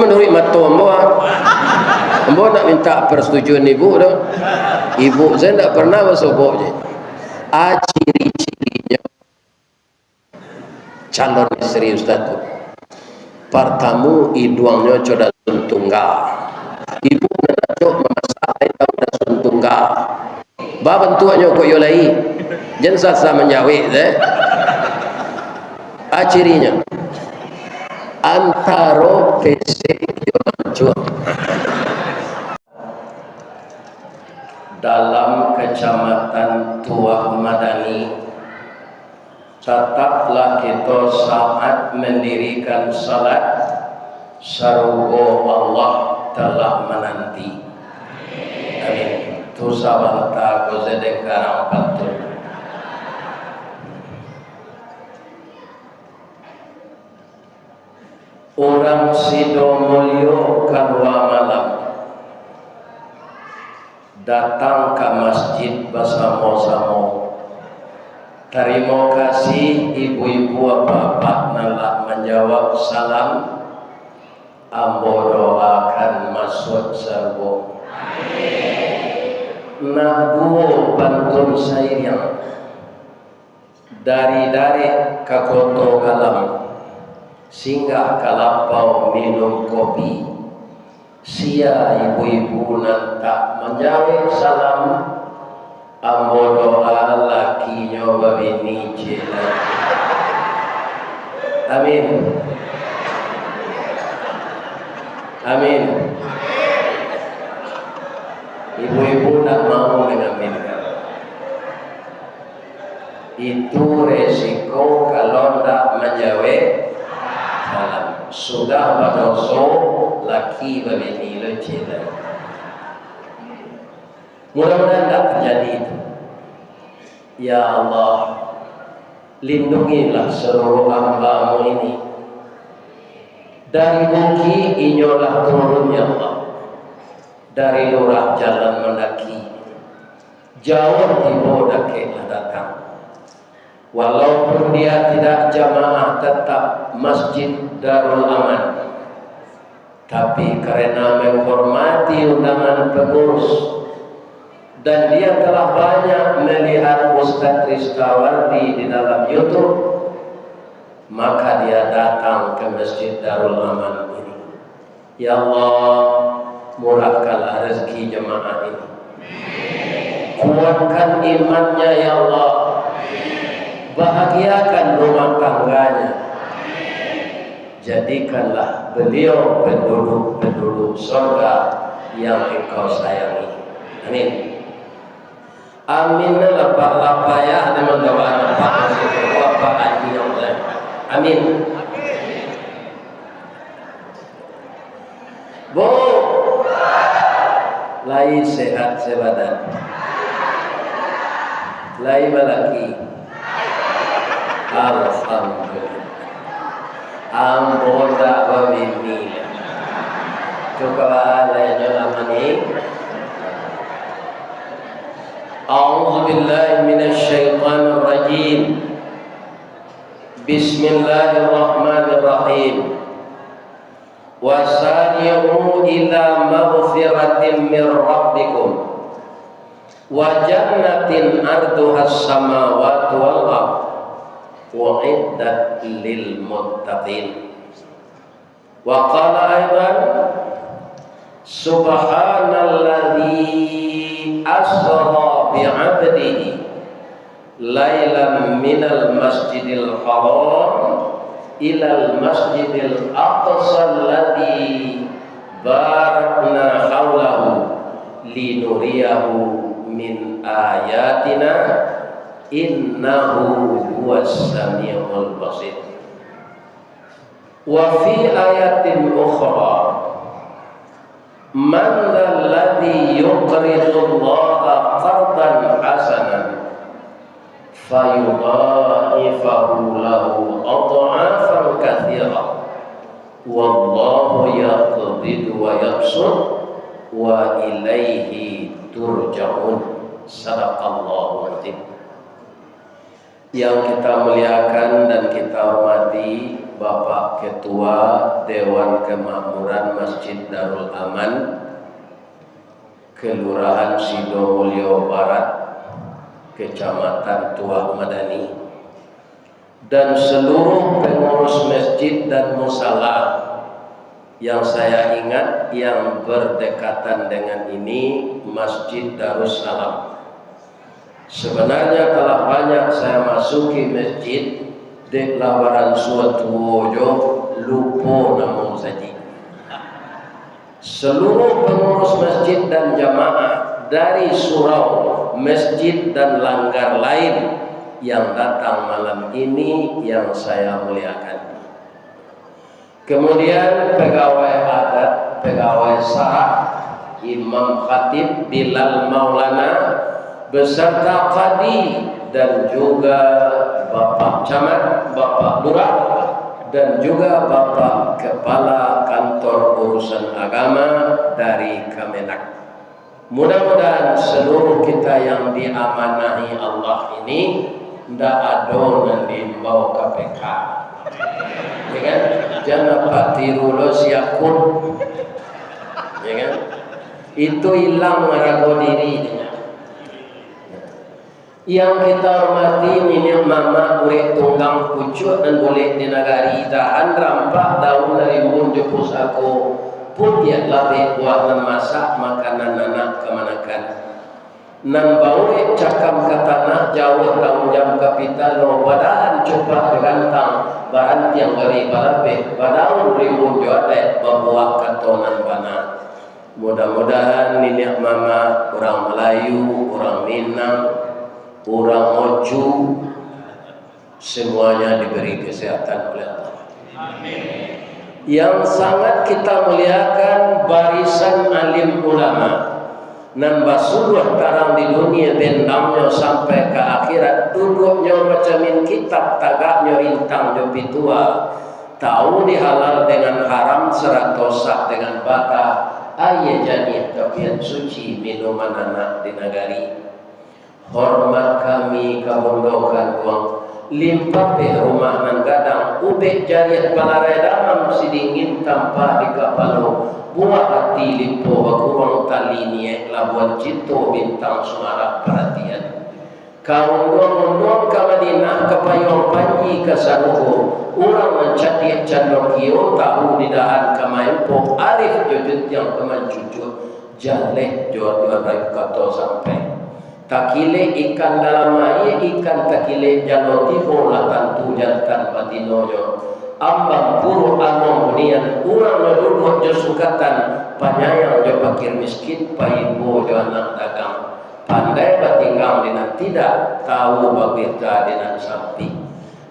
menurut mata ambo nak minta persetujuan ibu dah. Ibu saya tak pernah bersobok je. Ciri-cirinya calon istri ustaz tu. Pertama iduangnya coda tunggal. Ibu nak cok memasak tahu dah tunggal. Ba bentuknya kok yo lai. Jangan sasa menjawab cirinya antara PC yo mancur. Dalam kecamatan Tua Madani tetaplah kita saat mendirikan salat sarugo Allah telah menanti. Amin. Tu sabanta ko zedek karang patul. Orang sido mulio kadua malam datang ke masjid bersama-sama. Terima kasih ibu-ibu bapak nalak menjawab salam. Ambo doakan masuk surga. Nabu pantun sayang dari ke koto alam singgah kalapau minum kopi. Sia ibu-ibu nantak menjawab salam. Ambo doa lakinya babini jela. Amin. Amin. Ibu-ibu tak mau mengaminkan. Itu resiko kalau tak menjawab salam. Sudah berdosa laki babini jela. Mudah-mudahan tak terjadi itu. Ya Allah, lindungilah seluruh hamba-Mu ini dari bukit inyolah turun ya Allah, dari lurah jalan mendaki jauh tiba dakiklah datang. Walaupun dia tidak jamaah tetap Masjid Darul Aman, tapi karena menghormati undangan pengurus dan dia telah banyak melihat Ustaz Rizkawardi di dalam YouTube, maka dia datang ke Masjid Darul Aman ini. Ya Allah, murahkanlah rezeki jemaah ini, kuatkan imannya ya Allah, bahagiakan rumah tangganya, jadikanlah beliau penduduk surga yang Engkau sayangi. Amin. Amin. Lapa ya dengan doa lapa apa aji Allah. Amin. Bu, lai sehat sebadan, lai balaki. Alhamdulillah. Ambo tak babini. Coba lainnya lamani. A'udzu billahi minasy syaithanir rajim. Bismillahirrahmanirrahim. Wasari'u ila maghfiratin mir rabbikum wa jannatin arduhas samawati wal ardh wa iddat lil muttaqin. Wa qala aidan subhanalladzi asra bi'abdihi lailan minal masjidil haram ilal masjidil aqsa alladzi barakna haulahu linuriyahu min ayatina innahu huwas samiul basir. Wa fi ayatin ukhra man alladhi yuqridu Allaha qardan hasanan fayudha'ifahu lahu adha'afan katsira wallahu yaqbidu wa yabsut wa ilaihi turja'un. Sadaqallahu azim. Yang kita muliakan dan kita hormati Bapak Ketua Dewan Kemakmuran Masjid Darul Aman Kelurahan Sidomulyo Barat Kecamatan Tuah Madani, dan seluruh pengurus masjid dan musala yang saya ingat yang berdekatan dengan ini, Masjid Darussalam. Sebenarnya telah banyak saya masuki masjid dek lawaran suatu wojo lupo namun saja. Seluruh pengurus masjid dan jamaah dari surau, masjid dan langgar lain yang datang malam ini yang saya muliakan. Kemudian pegawai adat, pegawai sah, imam khatib, Bilal Maulana, beserta qadi dan juga Bapak Camat, Bapak Lurah, dan juga Bapak Kepala Kantor Urusan Agama dari Kemenak. Mudah-mudahan seluruh kita yang diamanahi Allah ini tidak ada yang diimbau KPK. Ya kan? Jangan Pak tiru lo siapun. Ya kan? Itu hilang ragu dirinya. Yang kita hormati ini mama urek tunggang pucuk dan boleh di negari dahan rampak daun dari munjuk pusako pun dia labih buat dan masak makanan anak kemanakan nan baure cakam ke tanah jauh tahun jam kapital no badahan coba berantang bahan yang dari balabe badaun rimbun joate bawa katonan bana. Mudah-mudahan nenek mama orang Melayu, orang Minang, orang Oju semuanya diberi kesehatan oleh Allah. Amin. Yang sangat kita muliakan barisan alim ulama nan basudah tarang di dunia bendamnya sampai ke akhirat, duduknya macamin kitab tagaknya rintang jopi tua, tahu dihalal dengan haram seratosak dengan baka ayah jani tapian suci minuman anak di negari. Hormat kami kabundokan tuang limpah pe rumah nan gadang ubek jariat palarai damam sidingin tanpa di kapalo buah hati limpo bakurang tali niek labuan cito bintang suara perhatian kaum dong ke Madinah ke payung panji ke sanuho orang mencadik candokio tahu di dahan ke maimpo arif jodit yang kemancucut jaleh jodit kato sampai takile ikan dalam air ikan takile jaloti bola tantu jantan batinojo ambang puru among nian urang duduk jo sukatan panyayang jo pakir miskin paibo jo anak dagang pandai batinggang dinan tidak tahu babirta dinan sampi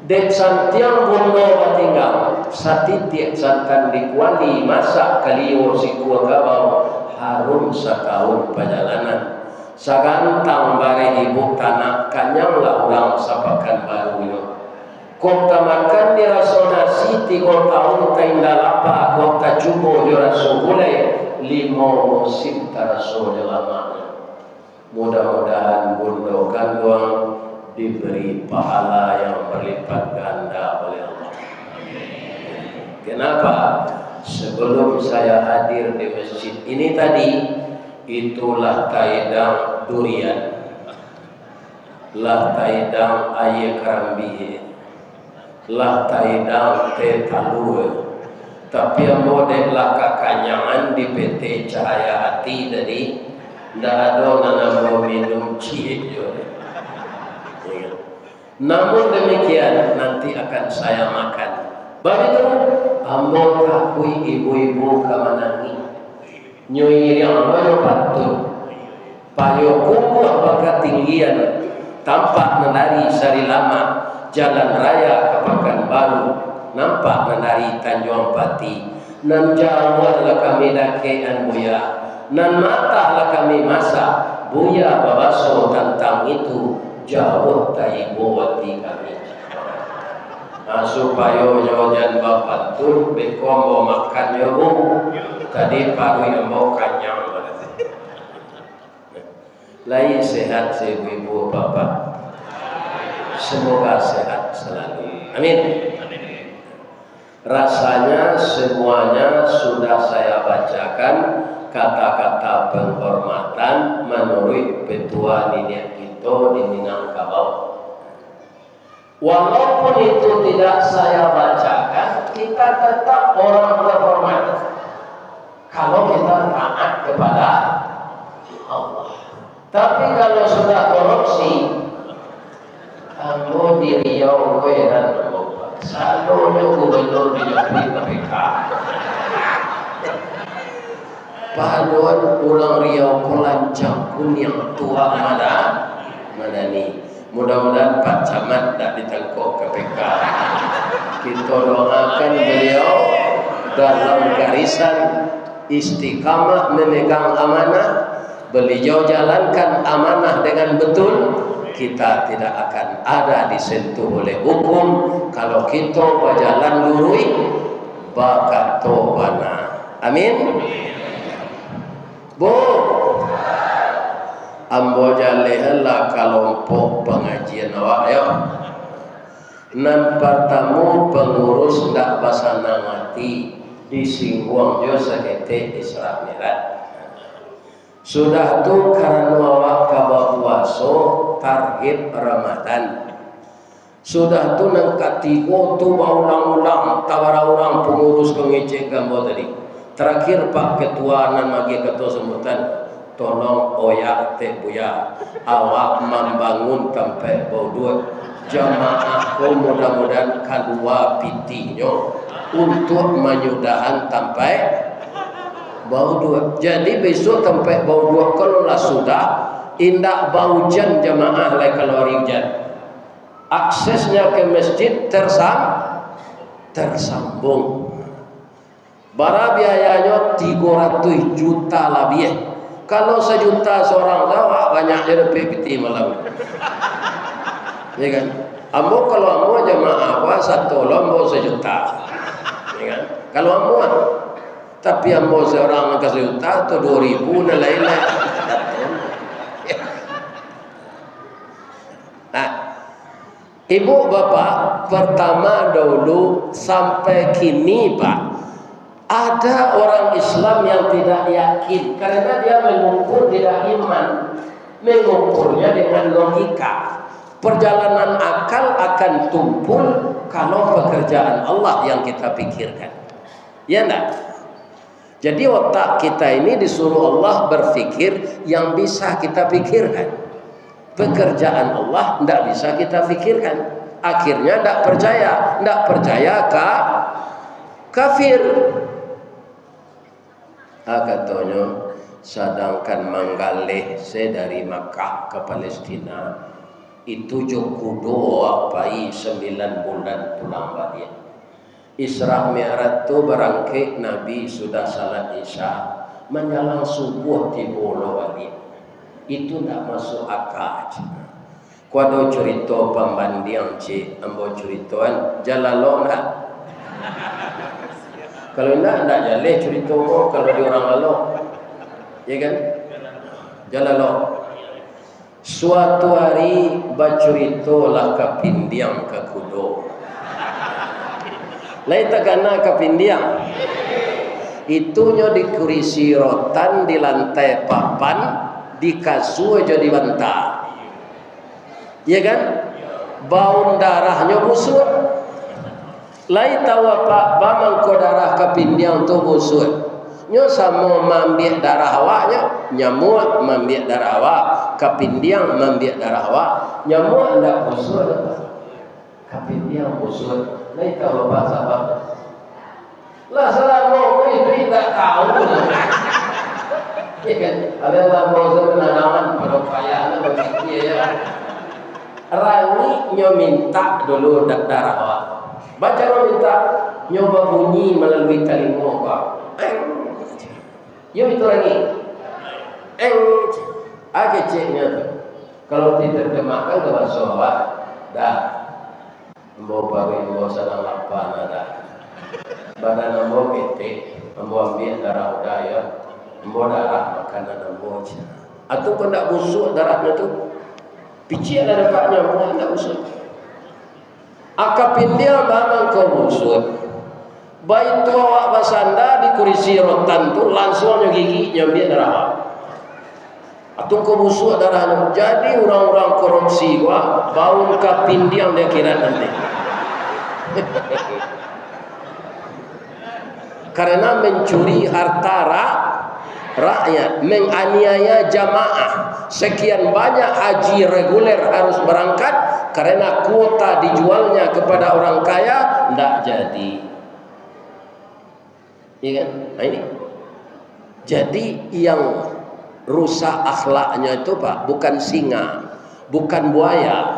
dek santiang bundo batinggang satitik santan dikuali masak kaliyo si kuah gabau harum setahun perjalanan sagantang bare ibu tanah kanyanglah ulang sapakan baru ini kota makan di rasonasi 3 tahun tainda lapa kota cubo di rasogule 5 musim taraso lamanya. Mudah-mudahan bundokan doang diberi pahala yang berlipat ganda oleh Allah. Kenapa? Sebelum saya hadir di masjid ini tadi, itulah taidang durian, lah taidang aye karambi, lah taidang teh talue. Tapi yang model lah kakanyangan di PT Cahaya Hati tadi, ndak ada nana mau minum cie jo. Namun demikian nanti akan saya makan. Begitu, ambo takui ibu-ibu kamanangi. Nyoi yang bayo patut payo kuku apakah tinggian tampak menari sari lama jalan raya ke Pekanbaru nampak menari Tanjung Pati nan jawar lah kami dakean buya nan mata lah kami masak buya babaso tentang itu jauh taibo wati kami supaya jangan bapak tu bekombo makan yobu tadi paru yang mau kanyang lain sehat ibu bapak semoga sehat selalu amin. Rasanya semuanya sudah saya bacakan kata-kata penghormatan menurut petua nenek kita di Minangkabau. Walaupun itu tidak saya bacakan, kita tetap orang terhormat kalau kita taat kepada Allah. Tapi kalau sudah korupsi, kamu di Riau dan selalunya gubernur di KPK. Paduan ulang Riau kolancang kuning tua mana nih. Mudah-mudahan Pak Camat tak ditangkap KPK. Kita doakan beliau dalam garisan istiqamah memegang amanah. Beliau jalankan amanah dengan betul. Kita tidak akan ada disentuh oleh hukum kalau kita berjalan lurus bakatobana. Amin. Bu, ambo jalelah kelompok pengajian awak ya. Nan pertama pengurus ndak basana ngati disinggung jo sakete Isra Mi'raj. Sudah tu karena awak kabar puasa target Ramadan. Sudah tu nang katigo tu ulang-ulang tawara orang pengurus pengecek gambar tadi. Terakhir Pak Ketua nan magi ketua semutan, tolong oyak teh buya awak membangun sampai bau dua jamaah ko mudah-mudahan kedua pitinyo untuk menyudahan sampai bau dua. Jadi besok sampai bau dua kalau lah sudah indak bau jan jamaah lai kalau rinjan. Aksesnya ke masjid tersambung. Bara biayanya 300 juta lebih. Kalau 1 juta seorang Jawa banyaknya lebih piti malam. Ya kan? Ambo kalau ambo jamaah apa satu lombo 1 juta. Ya kan? Kalau ambo tapi ambo seorang ke 1 juta atau 2.000 dan lain-lain. Nah, ibu bapak pertama dahulu sampai kini Pak, ada orang Islam yang tidak yakin karena dia mengukur tidak iman, mengukurnya dengan logika. Perjalanan akal akan tumpul kalau pekerjaan Allah yang kita pikirkan. Ya enggak? Jadi otak kita ini disuruh Allah berpikir yang bisa kita pikirkan. Pekerjaan Allah tidak bisa kita pikirkan. Akhirnya tidak percaya kafir. Katanya sedangkan manggaleh saya dari Makkah ke Palestina itu joku doa pai 9 bulan pulang balik. Isra Mi'raj tu berangkat Nabi sudah salat Isya menjelang subuh tibolo balik. Itu tak masuk akal. Kuado cerita pembanding cik ambo ceritoan jalalo nak. Kalau nak jaleh cerita kalau di orang lalu. Ya kan? Jalalo. Suatu hari bercerita lah kapindiang ke kudo. Lai tagana kapindiang. Itunya dikurisi rotan di lantai papan di kasur jadi bantal. Ya kan? Bau darahnya busuk. Lai tahu apa bamang ko darah kapindiang tu busuk. Nyo sama mambiak darah awaknya, nyamuk mambiak darah awak, kapindiang mambiak darah awak, nyamuk ndak busuk. Kapindiang busuk. Lai tahu apa sebab? Lah selama itu tidak tahu. Ya kan? Ada lama sebenarnya pada payahnya begitu ya. Rangi nyo minta dulu darah awak. Baca nyo minta nyoba bunyi melalui telinga awak. Yo itu rangi. Kecilnya tu. Kalau diterjemahkan ke bahasa awak, dah. Ambo bagi ambo sana lapan ada. Badan ambo PT, ambo ambil darah udaya, ambo darah makanan ambo. Atau kau nak busuk darahnya tu? Pici ada dekatnya, mau nak busuk. Akapindia bamang kau busuk. Baik tu awak basanda di kursi rotan tu langsung gigi nyambil darah. Atau kau busuk darahnya. Jadi orang-orang korupsi gua bau kapindiang dia kira nanti. Karena mencuri harta rakyat, menganiaya jamaah. Sekian banyak haji reguler harus berangkat karena kuota dijualnya kepada orang kaya, tidak jadi. Iya kan? Nah ini. Jadi yang rusak akhlaknya itu Pak, bukan singa, bukan buaya,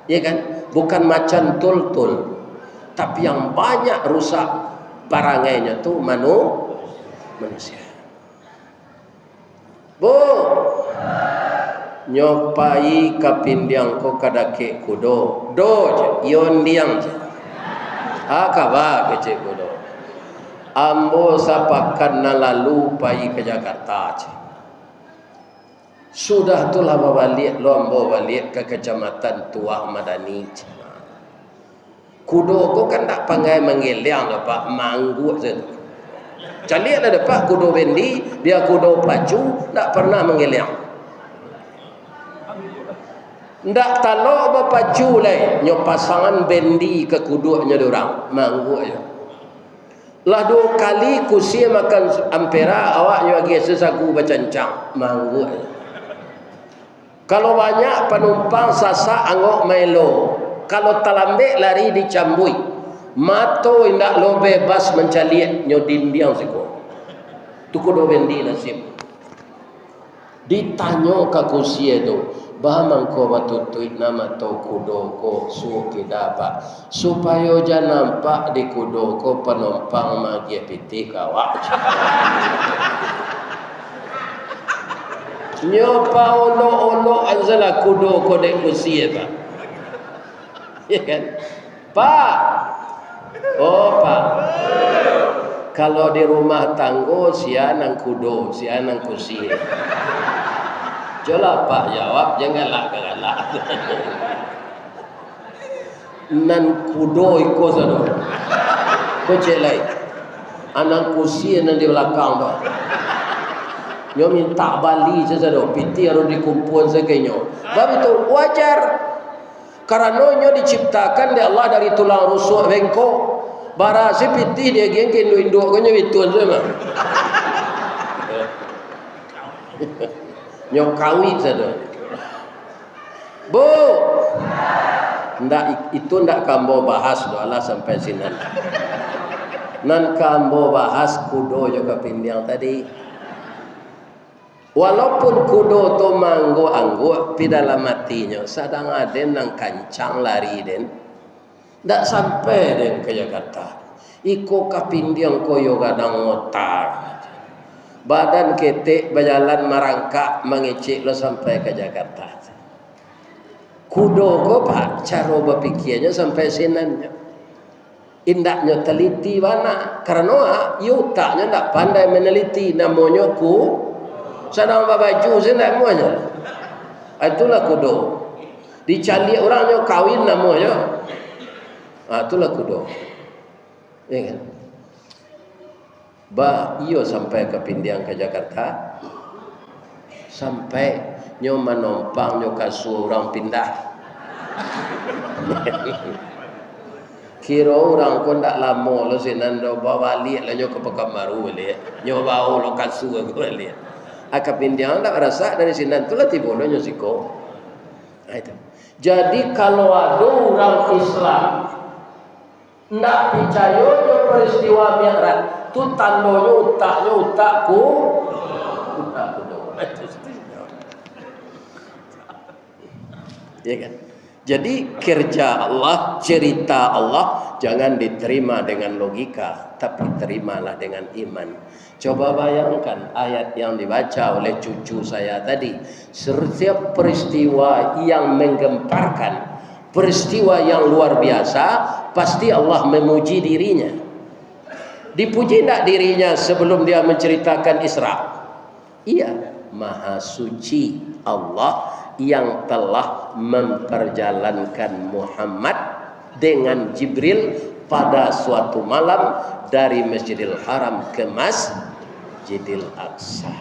ya kan? Bukan macan tultul, tapi yang banyak rusak barangainya itu manusia. Bu, nyopai kapindiang ko kadake kudo, do je, yondiang je. Akaba kece kudo. Ambo sapakan nalalu pai ke Jakarta je. Sudah tu lah balik lombo balik ke kecamatan Tuah Madani. Kudo ko kan tak pangai menggeliang dapat manggut je. Calik lah dapat kudo bendi, dia kudo pacu tak pernah menggeliang. Ndak talok berpacu lai, nyo pasangan bendi ke kudonya dorang, manggut je. Lah 2 kali kusi makan ampera awak nyo lagi sesaku bercancang, manggut je. Kalau banyak penumpang sasa angok melo, kalau talambek lari dicambui, mato indak lo bebas mencaliat nyo dindiang siko. Tu kudo bendi nasib. Ditanyo ke kursi itu, bahamang ko batutuit nama to kudo ko suki dapat supaya jangan nampak di kudo ko penumpang magi piti kawak. Nyopa olo anzala kudo kodek kursi Pak. Ya kan? Pak. Oh Pak. Kalau di rumah tanggo sianang kudo, sianang kursi. Jolah Pak jawab, janganlah galak. Nan kudo iko sado. Ko celai. Anang kursi nan di belakang tu. Nyo minta bali sesado piti harus dikumpul segenyo. Bab itu wajar. Karena nyo diciptakan oleh Allah dari tulang rusuk bengkok. Bara si piti dia gengke induk ko nyo bitun sama. Nyo kawit sesado. Bu. Ndak itu ndak kambo bahas doalah sampai sinan. Nan kambo bahas kudo juga pindiang tadi. Walaupun kudo to manggo-anggo pi dalam matinya sadang aden nang kancang lari den ndak sampai den ke Jakarta. Iko kapindiang koyo gadang otar. Badan ketek berjalan merangkak mengecek lo sampai ke Jakarta. Kudo ko Pak cara berpikirnya sampai sinannya. Indaknya teliti mana karena yutaknya ndak pandai meneliti namanya sedang baju senang semuanya. Itulah kudo. Dicari orangnya kawin namanya. Itulah kudo. Ya kan? Iyo sampai ke pindiang ke Jakarta. Sampai nyo menompang nyo kasu orang pindah. Kira orang ko ndak lama lo sinan do bawa balik lah nyo ke Pekanbaru balik. Nyo bawa lo kasu aku balik. Akapindiang tak rasa dari sini itulah tibono nyosiko. Itu. Jadi kalau ada orang Islam ndak percaya peristiwa Mi'raj, tu tandanya utakku doa. Ya kan? Jadi kerja Allah, cerita Allah jangan diterima dengan logika, tapi terimalah dengan iman. Coba bayangkan ayat yang dibaca oleh cucu saya tadi. Setiap peristiwa yang menggemparkan, peristiwa yang luar biasa, pasti Allah memuji dirinya. Dipuji tidak dirinya sebelum dia menceritakan Isra? Iya, Maha Suci Allah yang telah memperjalankan Muhammad dengan Jibril pada suatu malam dari Masjidil Haram ke Masjidil Aqsa.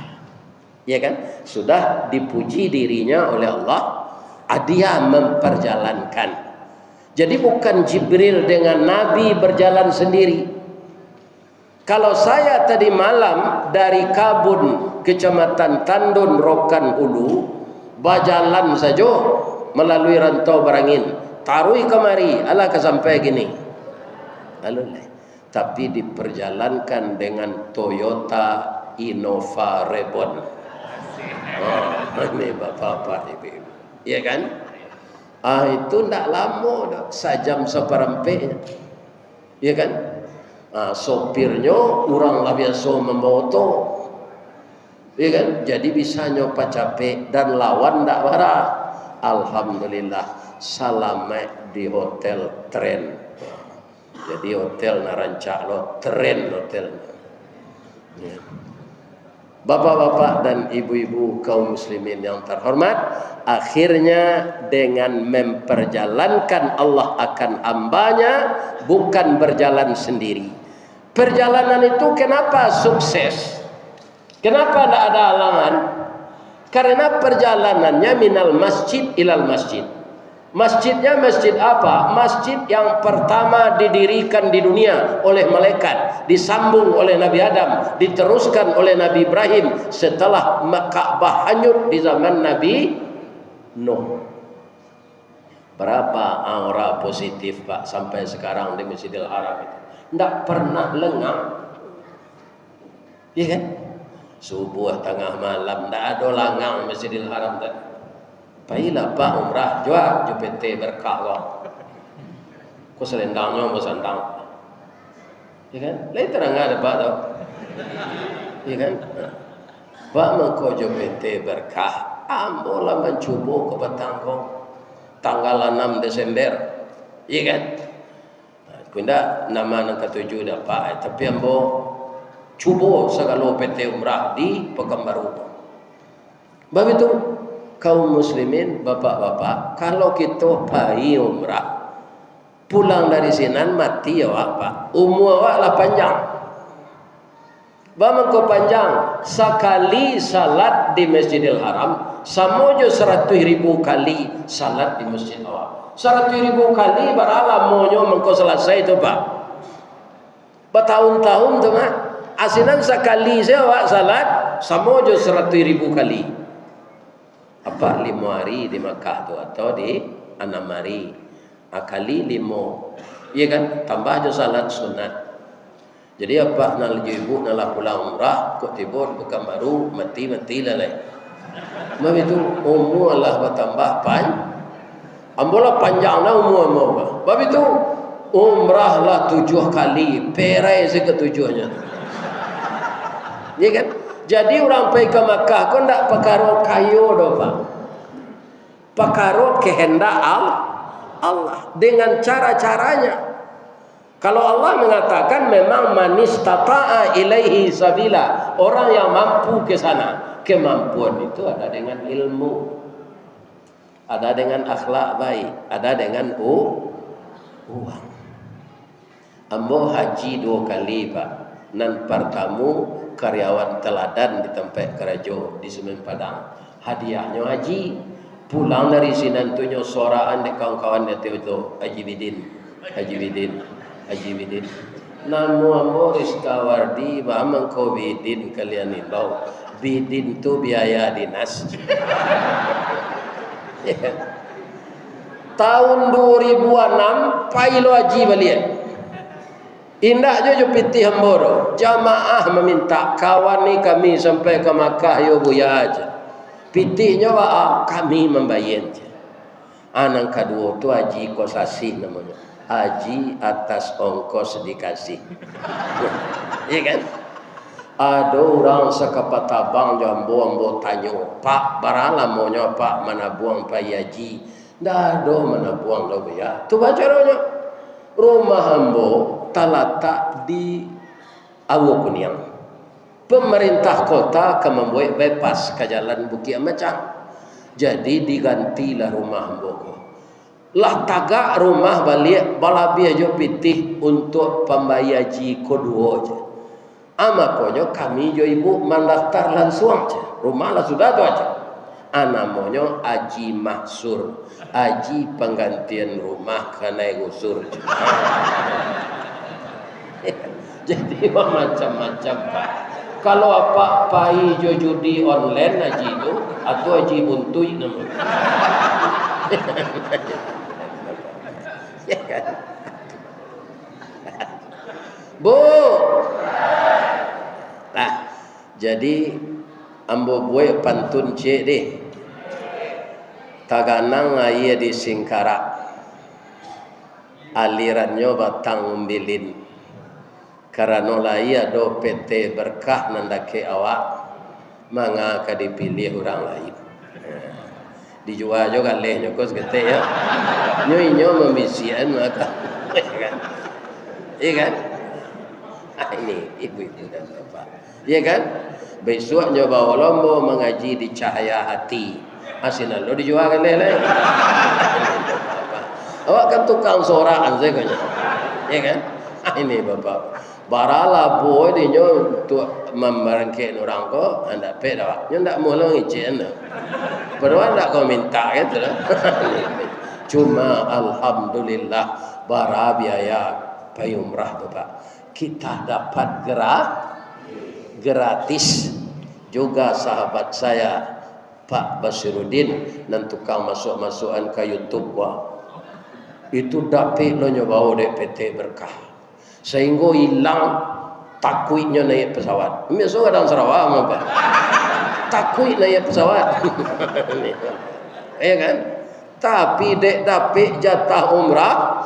Ya kan? Sudah dipuji dirinya oleh Allah, dia memperjalankan. Jadi bukan Jibril dengan Nabi berjalan sendiri. Kalau saya tadi malam dari Kabun, Kecamatan Tandun, Rokan Hulu, berjalan saja melalui Rantau Barangin, tarui kemari, alah sampai gini. Lalu, tapi diperjalankan dengan Toyota Innova Reborn. Ini bapak-bapak, ibu-ibu, ya kan? Itu tidak lama dah, sejam seperempat, ya kan? Sopirnya orang lah biasa membawa, ya kan? Jadi bisa nyoba capek dan lawan tidak marah. Alhamdulillah, selamat di hotel tren. Jadi hotel narancak lo tren hotel. Ya. Bapak-bapak dan ibu-ibu kaum muslimin yang terhormat, akhirnya dengan memperjalankan Allah akan hambanya, bukan berjalan sendiri. Perjalanan itu kenapa sukses? Kenapa tidak ada halangan? Karena perjalanannya minal masjid ilal masjid. Masjidnya masjid apa? Masjid yang pertama didirikan di dunia oleh malaikat, disambung oleh Nabi Adam, diteruskan oleh Nabi Ibrahim setelah Ka'bah hanyut di zaman Nabi Nuh. Berapa aura positif Pak sampai sekarang di Masjidil Haram itu? Tidak pernah lengang. Iya kan? Subuh tengah malam tidak ada langang Masjidil Haram tadi. Pailah Pak umrah jua JPT berkah kau. Kau selendangnya mau sandang. Ya kan? Lain terang ada Pak tau. Ya kan? Pak mengkau JPT berkah. Ambolah mencuba ke petang kau. Tanggal 6 Desember. Ya kan? Kunda nama yang ketujuh dah Pak. Tapi ambo cuba segala PT umrah di Pekanbaru. Sebab itu kaum muslimin, bapak-bapak, kalau kita pergi umrah, pulang dari sini mati ya Pak. Umur awak lah panjang. Bagaimana kau panjang? Sekali salat di Masjidil Haram, sama je 100.000 kali salat di masjid awak. 100.000 kali baralah monyo mengkau selesai tu Pak. Bertahun-tahun tu Pak. Asinan sekali saya awak salat, sama je 100.000 kali. Apa 5 hari di Makkah tu atau di 6 hari kali 5, iya kan, tambah je salat sunat. Jadi apa nak ibu nak pulang umrah kok tiba di Pekanbaru mati lah leh. Sebab itu umur Allah bertambah ambola panjanglah umur. Sebab itu umrah lah 7 kali, perai seketujuhnya. Iya kan? Jadi orang pergi ke Makkah kau tidak perkara kayu doh Pak. Perkara kehendak Allah dengan cara-caranya. Kalau Allah mengatakan memang manistata'a ilaihi sabila, orang yang mampu ke sana. Kemampuan itu ada dengan ilmu, ada dengan akhlak baik, ada dengan uang. Ambo haji 2 kali Pak. Nan pertama karyawan teladan di tempat kerja di Semen Padang. Hadiahnya haji. Pulang dari sini nantinya soraan di kawan-kawan itu Haji Bidin. Namu ambo Rizkawardi bamang ko Bidin kalian imbau. Bidin tu biaya dinas. Tahun 2006 pailo haji balik. Indah je pitih hamboro. Jamaah meminta kawan ni kami sampai ke Makkah yo buya aja. Pitihnya kami membayar je. Anak kedua tu haji kosasi namanya. Haji atas ongkos dikasih. Iya kan? Ada orang sekapat abang jambo tanya, Pak baralah maunya Pak mana buang Pak haji. Dah ada mana buang dah ya. Tu bacaranya. Rumah hambo terletak di Awo Kuniang. Pemerintah kota akan membuat bypass ke jalan Bukit Macang. Jadi digantilah rumah hambo. lah tagak rumah balik balabi aja pitih untuk pembayaji kedua aja. Amakonyo kami jo ibu mendaftar langsung aja. Rumah lah sudah tu aja. Namanya Aji Mahsur, Aji penggantian rumah karena gusur. Jadi macam-macam Pak. Kalau apa pai jo judi online aji itu atau aji buntui namanya. Ya kan? Bu. Nah, jadi ambo buat pantun cek deh. Taganang ayah di Singkarak. Alirannya batang umbilin. Karena laya do PT berkah nandake awak. Mangaka dipilih orang lain. Dijual juga leh nyokos gede ya. Nyo memisian maka. Iya kan? Ini ibu-ibu dan bapak. Iya kan? Besok nyoba lombo mengaji di Cahaya Hati. Masih lalu dijual kan leh. Awak kan tukang soraan saya kanya. Iya kan? Ini bapak. Barala boy di nyo untuk memerangkai orang ko anda peda. Nyo ndak mau ngicen. Padahal ndak kau minta gitu lah. Cuma alhamdulillah bara biaya payumrah bapak. Kita dapat gratis. Juga sahabat saya Pak Basiruddin dan tukang masuk-masukan ke YouTube wah. Itu dapat lo nyoba PT berkah. Sehingga hilang takuitnya naik pesawat. Biasa kadang Sarawak apa? Takuit naik pesawat. Ya kan? Tapi dek dapat jatah umrah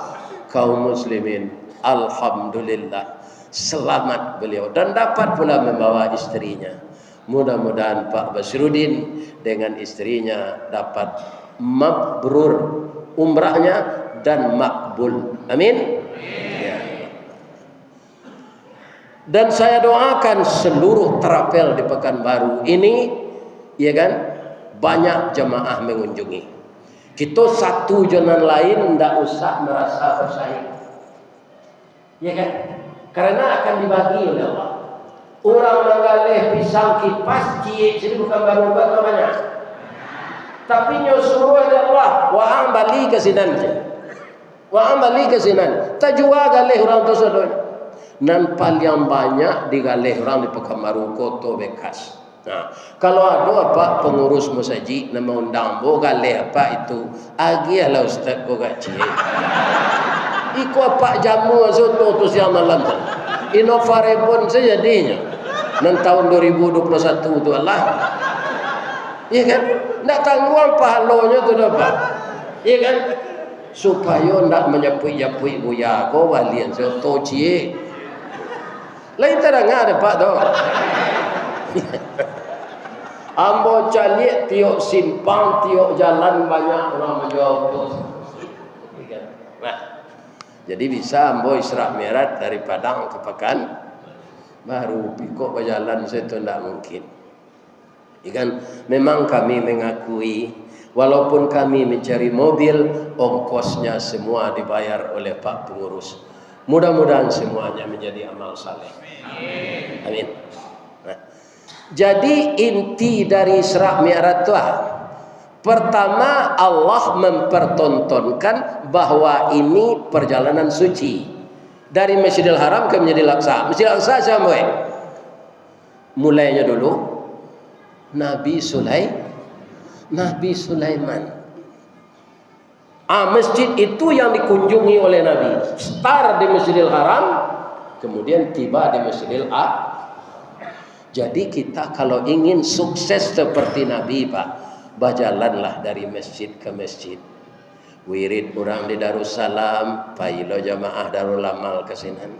kaum muslimin. Alhamdulillah. Selamat beliau dan dapat pula membawa istrinya. Mudah-mudahan Pak Basiruddin dengan istrinya dapat mabrur umrahnya dan makbul. Amin. Ya. Dan saya doakan seluruh terapel di Pekanbaru ini, ya kan, banyak jemaah mengunjungi. Kita satu jalan lain tidak usah merasa bersaing, ya kan? Karena akan dibagi oleh Allah. Orang menggalih pisang kipas cie, jadi bukan baru buat banyak. Tapi nyuruh oleh Allah, wahang balik ke sinan je, wahang balik ke sinan. Tak jual galih orang tersebut. Dan paling banyak digalih orang di Pekanbaru Kota bekas. Nah, kalau ada apa pengurus masjid nama undang bo galih apa itu agilah ustaz ko gaji. Iko apa jamu soto tu siang malam tu. Inovare pun sejadinya. Dan tahun 2021 tu Allah. Iya kan? Nak tanggung pahalonya tu dapat. Iya kan? Supaya nak menyepui-nyepui buya ko walian soto cie. Lain tak ada Pak tu. Ambo calik tiok simpang, tiok jalan banyak orang menjawab tu. Nah, jadi bisa ambo Isra Mi'raj dari Padang ke Pekan baru pikuk berjalan itu tidak mungkin. Ikan memang kami mengakui walaupun kami mencari mobil ongkosnya semua dibayar oleh Pak Pengurus. Mudah-mudahan semuanya menjadi amal saleh. Amin. Nah, jadi inti dari Isra Mi'raj itu pertama Allah mempertontonkan bahwa ini perjalanan suci dari Masjidil Haram ke Masjidil Aqsa. Masjidil Aqsa sampai mulainya dulu Nabi Sulaiman. Masjid itu yang dikunjungi oleh Nabi. Start di Masjidil Haram, kemudian tiba di Masjidil Aqsa. Jadi kita kalau ingin sukses seperti Nabi Pak, berjalanlah dari masjid ke masjid. Wirid orang di Darussalam, pailo jamaah Darul Amal ke sinan.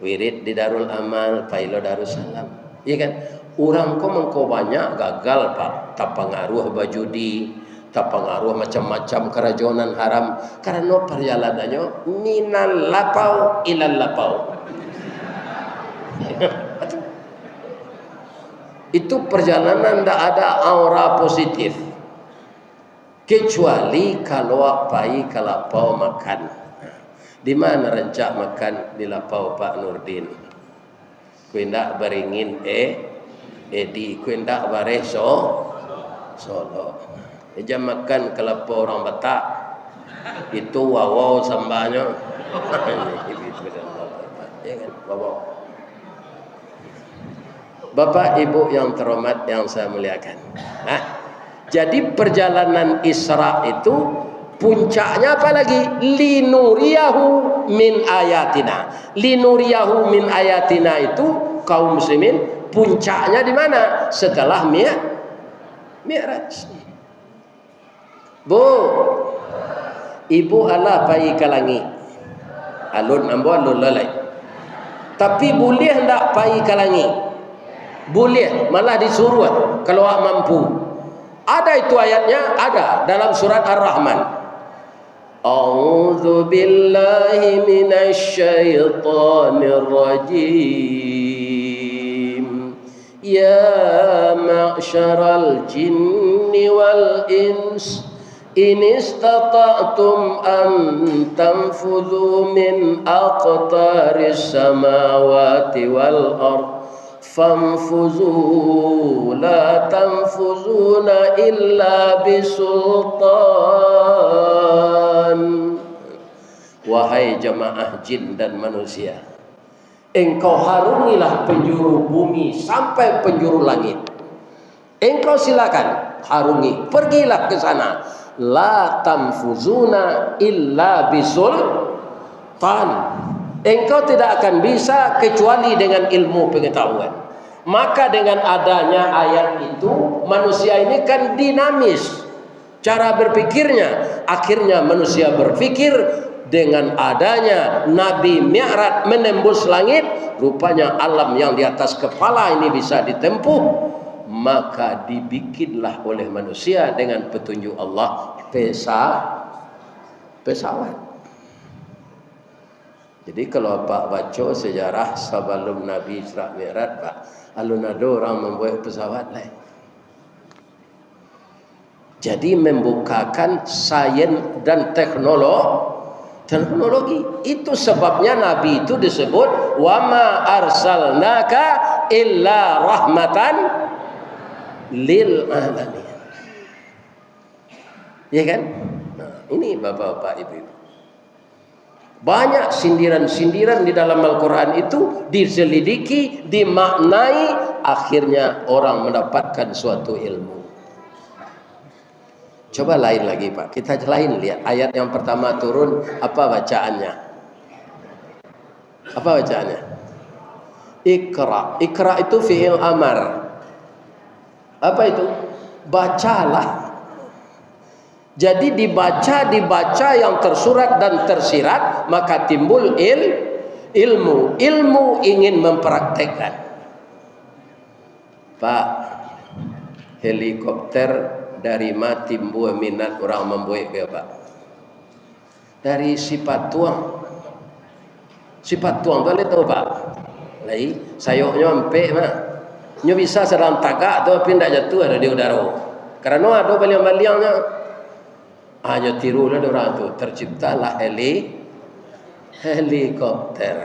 Wirid di Darul Amal, pailo Darussalam. Iya kan? Orang kok mengko banyak gagal Pak, tak pengaruh bajudi, tak pengaruh macam-macam kerajonan haram karena perjalanannya minal lapau ilal lapau. Itu perjalanan tidak ada aura positif. kecuali kalau pai kalapau makan. Di mana rancak makan di lapau Pak Nurdin? Kuindak beringin edi kuindak bareso Solo. Jam makan kelapa orang Batak itu wawaw sambanya. Ya kan, wawaw. Bapak Ibu yang terhormat yang saya muliakan. Nah, jadi perjalanan Isra itu puncaknya apa lagi? Linuriyahu min ayatina. Linuriyahu min ayatina itu kaum muslimin puncaknya di mana? Setelah Mi'raj. Bu, ibu Allah pai kalangi. Alun ambo alun lalai. Tapi boleh hendak pai kalangi? Boleh, malah disuruh kalau mampu. Ada itu ayatnya, ada dalam surat Ar-Rahman. A'udzu billahi minasy syaithanir rajim. Ya ma'syaral jinni wal ins in istata'tum an tanfudhu min aqtaris samawati wal ard famfuzu la tanfuzuna illa bisultan. Wahai jamaah jin dan manusia, engkau harungilah penjuru bumi sampai penjuru langit. Engkau silakan harungi, pergilah ke sana. La tanfuzuna illa bisultan. Engkau tidak akan bisa kecuali dengan ilmu pengetahuan. Maka dengan adanya ayat itu, manusia ini kan dinamis cara berpikirnya. Akhirnya manusia berpikir dengan adanya Nabi Mi'raj menembus langit, rupanya alam yang di atas kepala ini bisa ditempuh. Maka dibikinlah oleh manusia dengan petunjuk Allah pesawat. Jadi kalau Pak baca sejarah sebelum Nabi Isra Mi'raj, Pak, alun ada orang membuat pesawat lain. Jadi membukakan sains dan teknologi. Itu sebabnya Nabi itu disebut wa ma arsalnaka illa rahmatan lil alamin. Ya kan? Nah, ini Bapak-bapak Ibu-ibu. Banyak sindiran-sindiran di dalam Al-Quran itu diselidiki, dimaknai, akhirnya orang mendapatkan suatu ilmu. Coba lain lagi Pak, kita lain lihat ayat yang pertama turun, apa bacaannya? Apa bacaannya? Iqra. Iqra itu fi'il amar. Apa itu? Bacalah. Jadi dibaca yang tersurat dan tersirat, maka timbul ilmu. Ilmu ingin mempraktekkan. Pak, helikopter dari mati timbul minat orang membuat ke Pak? Dari sifat tuang. Sifat tuang boleh tahu Pak? Lai, sayoknya empek mah. Nyo bisa sedang tagak atau pindah jatuh ada di udara. Karena ada baliang-baliangnya. Hanya tirulah orang itu, terciptalah helikopter.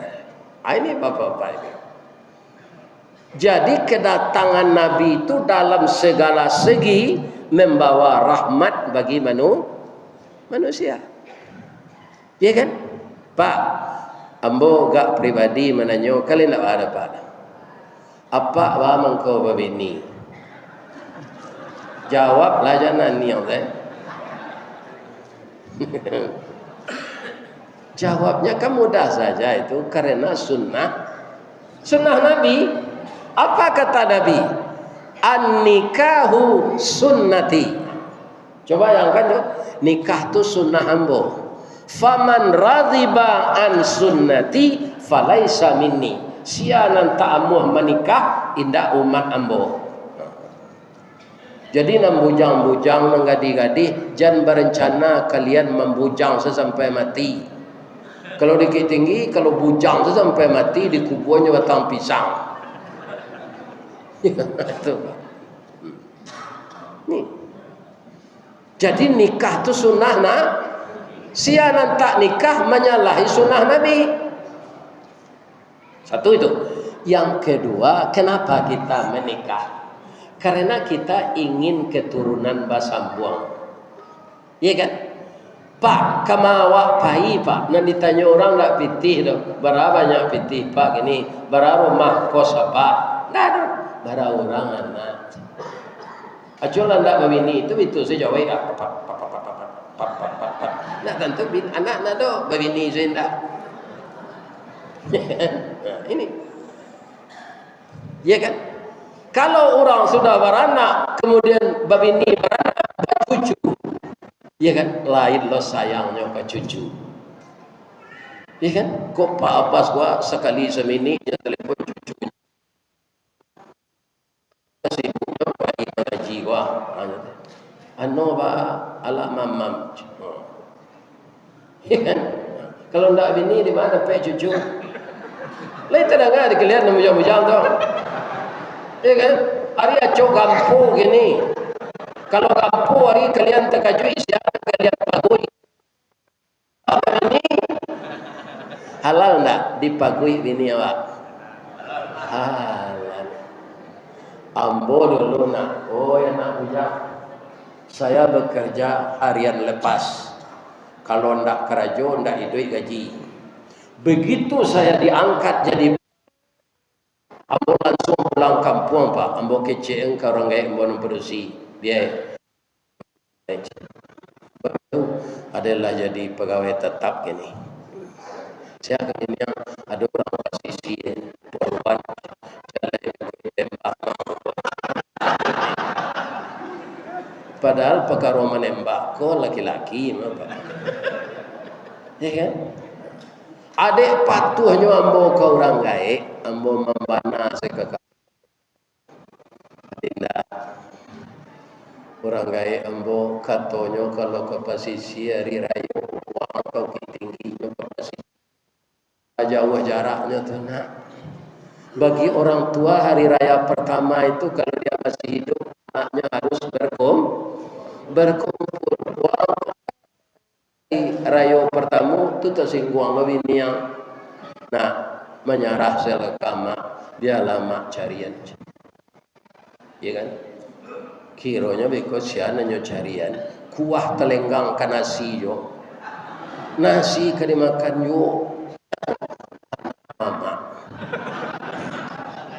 Ini Bapak-bapak ini. Jadi kedatangan Nabi itu dalam segala segi membawa rahmat bagi manusia. Ya kan? Pak, ambo gak pribadi menanyo, kalian tak ada Pak. Apa bang kau babini? Jawablah jangan niat Jawabnya kan mudah saja itu, karena sunnah Nabi. Apa kata Nabi? An-nikahu sunnati. Coba bayangkan yuk, nikah itu sunnah ambo. Faman radhiba an sunnati falaisa minni. Sianan ta'amuh menikah indah umat ambo. Jadi nam bujang-bujang nang gadi-gadi, jangan berencana kalian membujang sesampai mati. Kalau dikit tinggi, kalau bujang sesampai mati dikuburnya batang pisang. Itu. Nih. Jadi nikah itu sunnah sianan tak nikah menyalahi sunnah Nabi. Satu itu. Yang kedua, kenapa kita menikah? Karena kita ingin keturunan basambuang. Iya kan? Pak, kamawak pai pak. Nanti ditanya orang tak pitih tu. Berapa banyak pitih pak ini? Berapa rumah kos apa? Nggak ada. Berapa orang anak. Aculah ndak bini itu saya jawab nak tentu anak nak do bini saya ndak. Ini, ya kan? Kalau orang sudah beranak kemudian bini beranak bercucu, ya kan? Lain lo sayangnya ke cucu, ya kan? Kok Pak Abbas gua sekali semini dia telepon cucunya. Sibuknya pagi ngaji gua anu ba ala mamam, ya kan? Kalau ndak bini di mana pe cucu? Lain tidak ada kelihatan mujang-mujang tu, ya kan? Hari acok gampu gini, kalau gampu hari kalian terkajui siapa kalian pagui? Apa ini? Halal ndak dipagui bini awak? Halal. Ambo dulu nak, oh ya nak ujang. Saya bekerja harian lepas. Kalau ndak kerajo, ndak idoi gaji. Begitu saya diangkat jadi ambo langsung pulang kampung pak. Ambo kece engkau orang gaya ambo memproduksi biaya. Adalah jadi pegawai tetap gini. Saya ini yang ada orang posisi perempuan. Padahal perkara menembak kok laki-laki apa? Ya kan? Adik patuhnya ambo ke orang gaik, ambo membana sekekal. Tidak. Orang gaik ambo katonyo kalau ke posisi hari raya uang kau tingginya ke posisi. Jauh jaraknya tuh nak. Bagi orang tua hari raya pertama itu kalau dia masih hidup anaknya harus berkumpul. Raya pertama itu tersinggung bini yang menyerah selekama dia lama carian, ya kan? Kironya beko siananya carian kuah telenggang ke nasi yo, nasi ke dimakan yo mama.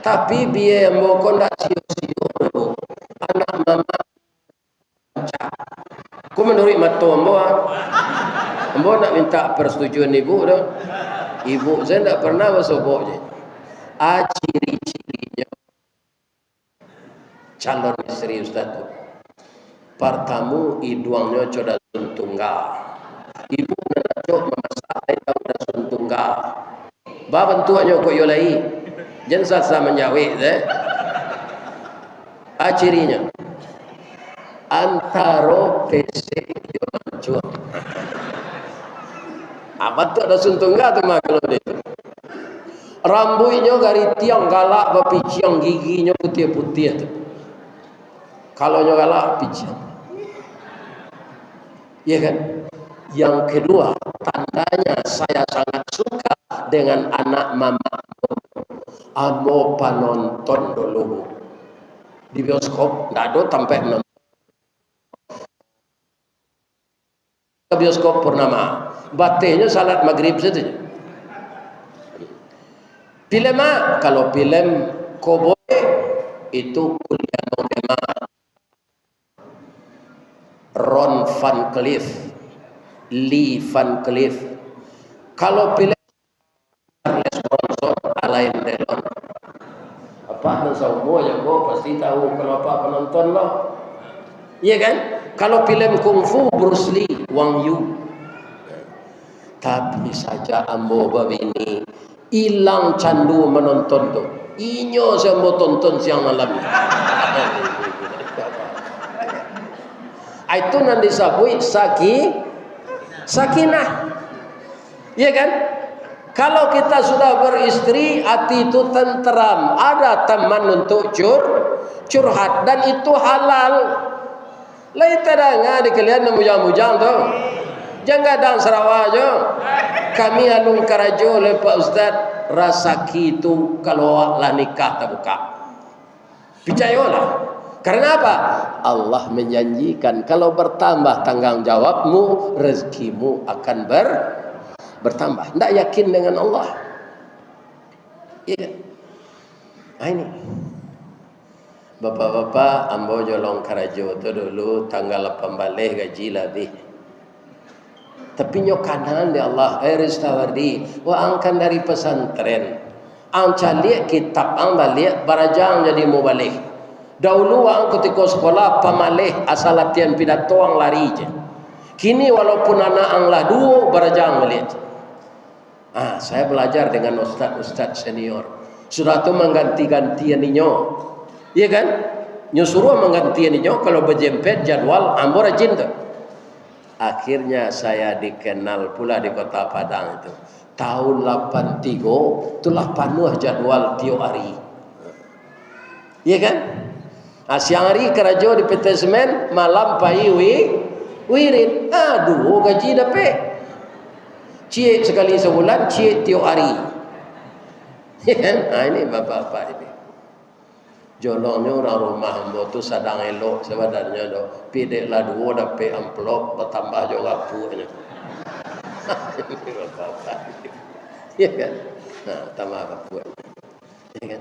Tapi biaya mau kondak sio-sio anak mama. Ku menurut matu ambo nak minta persetujuan ibu dah. Ibu saya tak pernah bersobok je. Ciri-cirinya calon istri ustaz tu. Pertama iduangnya coda tunggal. Ibu nak cok memasak tahu dah tunggal. Ba bentuknya kok yo lai. Jangan sasa menjawab cirinya antara PC yo mancur. Apa tu ada suntungga tu mah kalau dia. Rambutnya gari tiang galak bapiciang giginya putih-putih tu. Kalau nya galak piciang. Ya kan? Yang kedua, tandanya saya sangat suka dengan anak mama. Amo panonton dulu di bioskop, ndak ada sampai menonton. Bioskop purnama, batenya salat maghrib saja. Film kalau film koboi itu kuliah tema Ron Van Cleef, Lee Van Cleef. Kalau film Charles Bronson, Alain Delon. Apa semua yang gua pasti tahu kalau apa penonton loh. Iya kan? Kalau film kungfu Bruce Lee, Wang Yu. Tapi saja ambo babini hilang candu menonton tu. Inyo saya mau tonton siang malam. Itu nanti disebut sakinah. Iya kan? Kalau kita sudah beristri, hati itu tenteram. Ada teman untuk curhat dan itu halal. Lai tadanga di kalian mujang-mujang tu. Jangan dang Sarawak je. Kami alung karajo le Pak Ustaz rasaki tu kalau lah nikah tak buka. Percayalah. Karena apa? Allah menjanjikan kalau bertambah tanggungjawabmu, rezekimu akan bertambah. Tidak yakin dengan Allah. Ya. Nah, ini. Bapak-bapak, ambo jolong karajo tu dulu tanggal 18 gaji lebih. Tapi nyokanan di Allah Ristawardi wa angkan dari pesantren ang calik kitab ang balik barajang jadi mau balik dahulu ang ketika sekolah pamalih asal latihan pidato ang lari je kini walaupun anak ang ladu barajang balik. Saya belajar dengan ustaz-ustaz senior sudah tu mengganti-gantian ninyo iya kan nyuruh menggantian ninyo kalau berjempet jadwal ambo rajin tu. Akhirnya saya dikenal pula di Kota Padang itu. Tahun 83 itulah panuh jadwal tiap hari. Iya kan? Siang hari kerajo di PT Semen, malam pai wirid. Aduh, gaji dapat. Cik sekali sebulan, cik tiap hari. Iya kan? Ini bapak-bapak ini. Jolongnya orang rumah hamba tu sadang elok sebenarnya do. Pidek lah dua dapat amplop bertambah juga punya. Ya kan? Nah, tambah apa? Ya kan?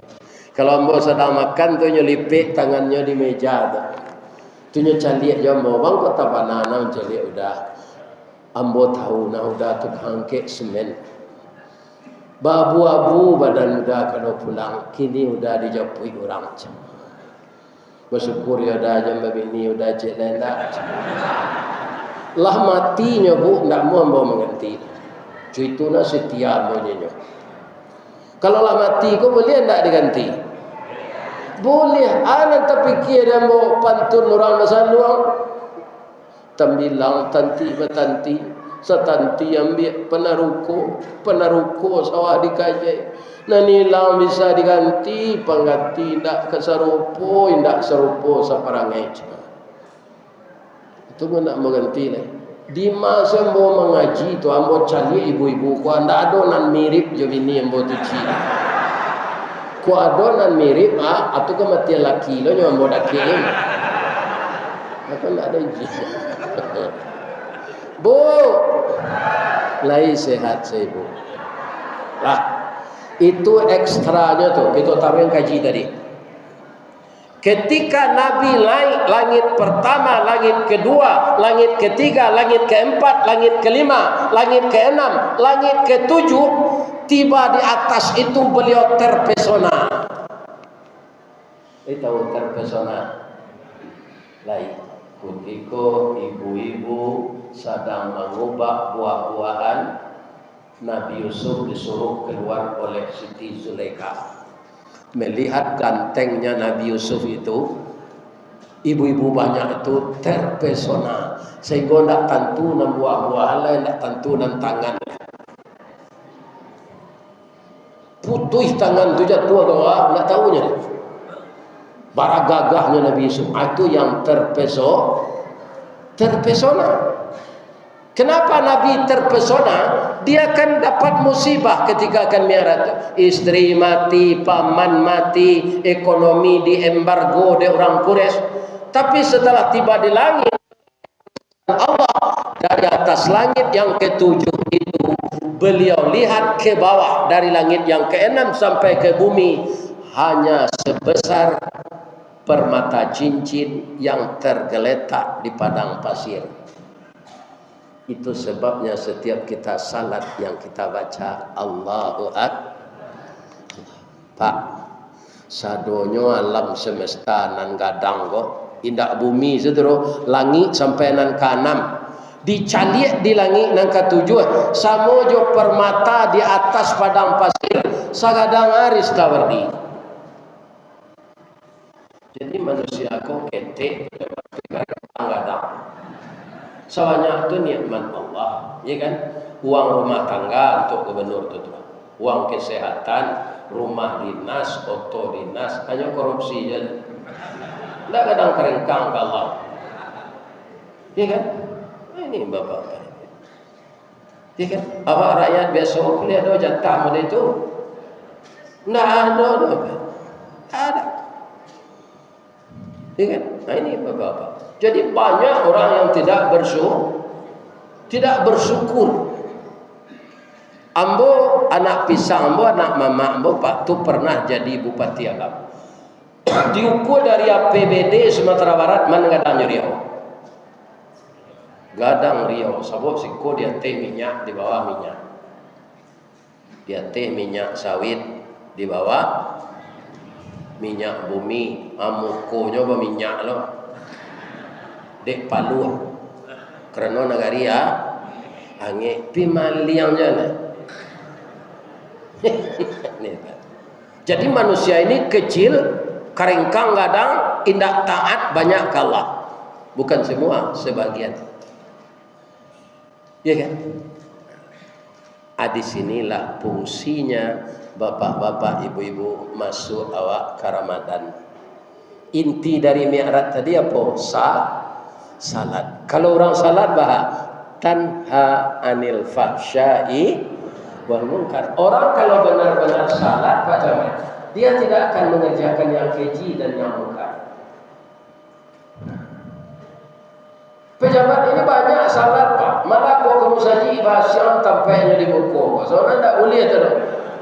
Kalau hamba sedang makan tu nyelipik tangannya di meja tu. Tu nyaliak jambo bang kota banana nyaliak udah. Hamba tahu nah udah tukang kek semen. Babu-abu badan udah kalau pulang kini udah dijapui orang macam bersyukur ya dah jam begini udah jalan dah lah matinya bu ndak mau mengganti itu nak setia maunya kalau lah mati kau boleh ndak diganti boleh anak terfikir dan mau pantun orang masa luang tambilang tanti bertanti setanti ambil penaruko sawah dikajai nani lang bisa diganti pengganti ndak kesarupo ndak serupo saparangai itu pun nak mengganti lah di masa ambo mengaji tu ambo cari ibu-ibu ku ndak adonan mirip je bini ambo tuci ku adonan mirip atau kematian laki lo nyo ambo dakim akan ndak ada iji Bu, lai sehat saya bu. Lah, itu ekstranya tuh. Kita tahu yang kaji tadi. Ketika Nabi naik langit pertama, langit kedua, langit ketiga, langit keempat, langit kelima, langit keenam, langit ketujuh, tiba di atas itu beliau terpesona. Tahu terpesona? Lai. Ketika ibu-ibu sedang mengubah buah-buahan, Nabi Yusuf disuruh keluar oleh Siti Zulaikha. Melihat gantengnya Nabi Yusuf itu, ibu-ibu banyak itu terpesona. Sehingga tidak tentu nan buah-buahan lain, tidak tentu nan tangan. Putus tangan tu jatuh doa, tidak tahunya. Bara gagahnya Nabi Yusuf itu yang terpesona. Kenapa Nabi terpesona? Dia akan dapat musibah ketika akan miarat. Istri mati, paman mati, ekonomi diembargo oleh orang Quraisy. Tapi setelah tiba di langit Allah dari atas langit yang ketujuh itu, beliau lihat ke bawah dari langit yang keenam sampai ke bumi hanya sebesar permata cincin yang tergeletak di padang pasir. Itu sebabnya setiap kita salat yang kita baca Allahu Akbar. Pak, sadonyo alam semesta nan gadang ko, indak bumi sedero, langit sampai nan kanam. Dicaliak di langit nan ketujuh, samojo permata di atas padang pasir, sagadang aris tawardi. Jadi manusia kau ketek kadang-kadang. Sawanya itu nikmat Allah, ya kan? Uang rumah tangga untuk gubernur itu, uang kesehatan, rumah dinas, oto dinas, hanya korupsi je. Tidak kadang kerengkang ke Allah. Ya kan? Ini bapak-bapak. Ya kan? Awak rakyat biasa kuliah ada jatah model itu. Nggak ada. Ada. Ya kan? Nah ini bapak-bapak. Jadi banyak orang yang tidak bersyukur. Ambo anak pisang, ambo anak mama, ambo pak tu pernah jadi bupati Agam. Diukur dari APBD Sumatera Barat mana gadang Riau. Gadang Riau, sebab siko dia teh minyak di bawah minyak. Dia teh minyak sawit di bawah minyak bumi, amukonya berminyak loh. Dek Palu. Karena nagaria angin pimaliangnya lah. Jadi manusia ini kecil, keringkang kadang, indak taat banyak kalah. Bukan semua, sebagian. Ya kan? Di sinilah fungsinya bapak-bapak, ibu-ibu masuk awak ke Ramadan. Inti dari mi'raj tadi apa? Salat. Kalau orang salat tanha anil fahsya'i wal munkar. Orang kalau benar-benar salat Pak Jamal, dia tidak akan mengerjakan yang keji dan yang munkar. Pejabat ini banyak salat Pak, malah kau kamu saja bahasa tampaknya di buku. Soalnya tidak boleh tu.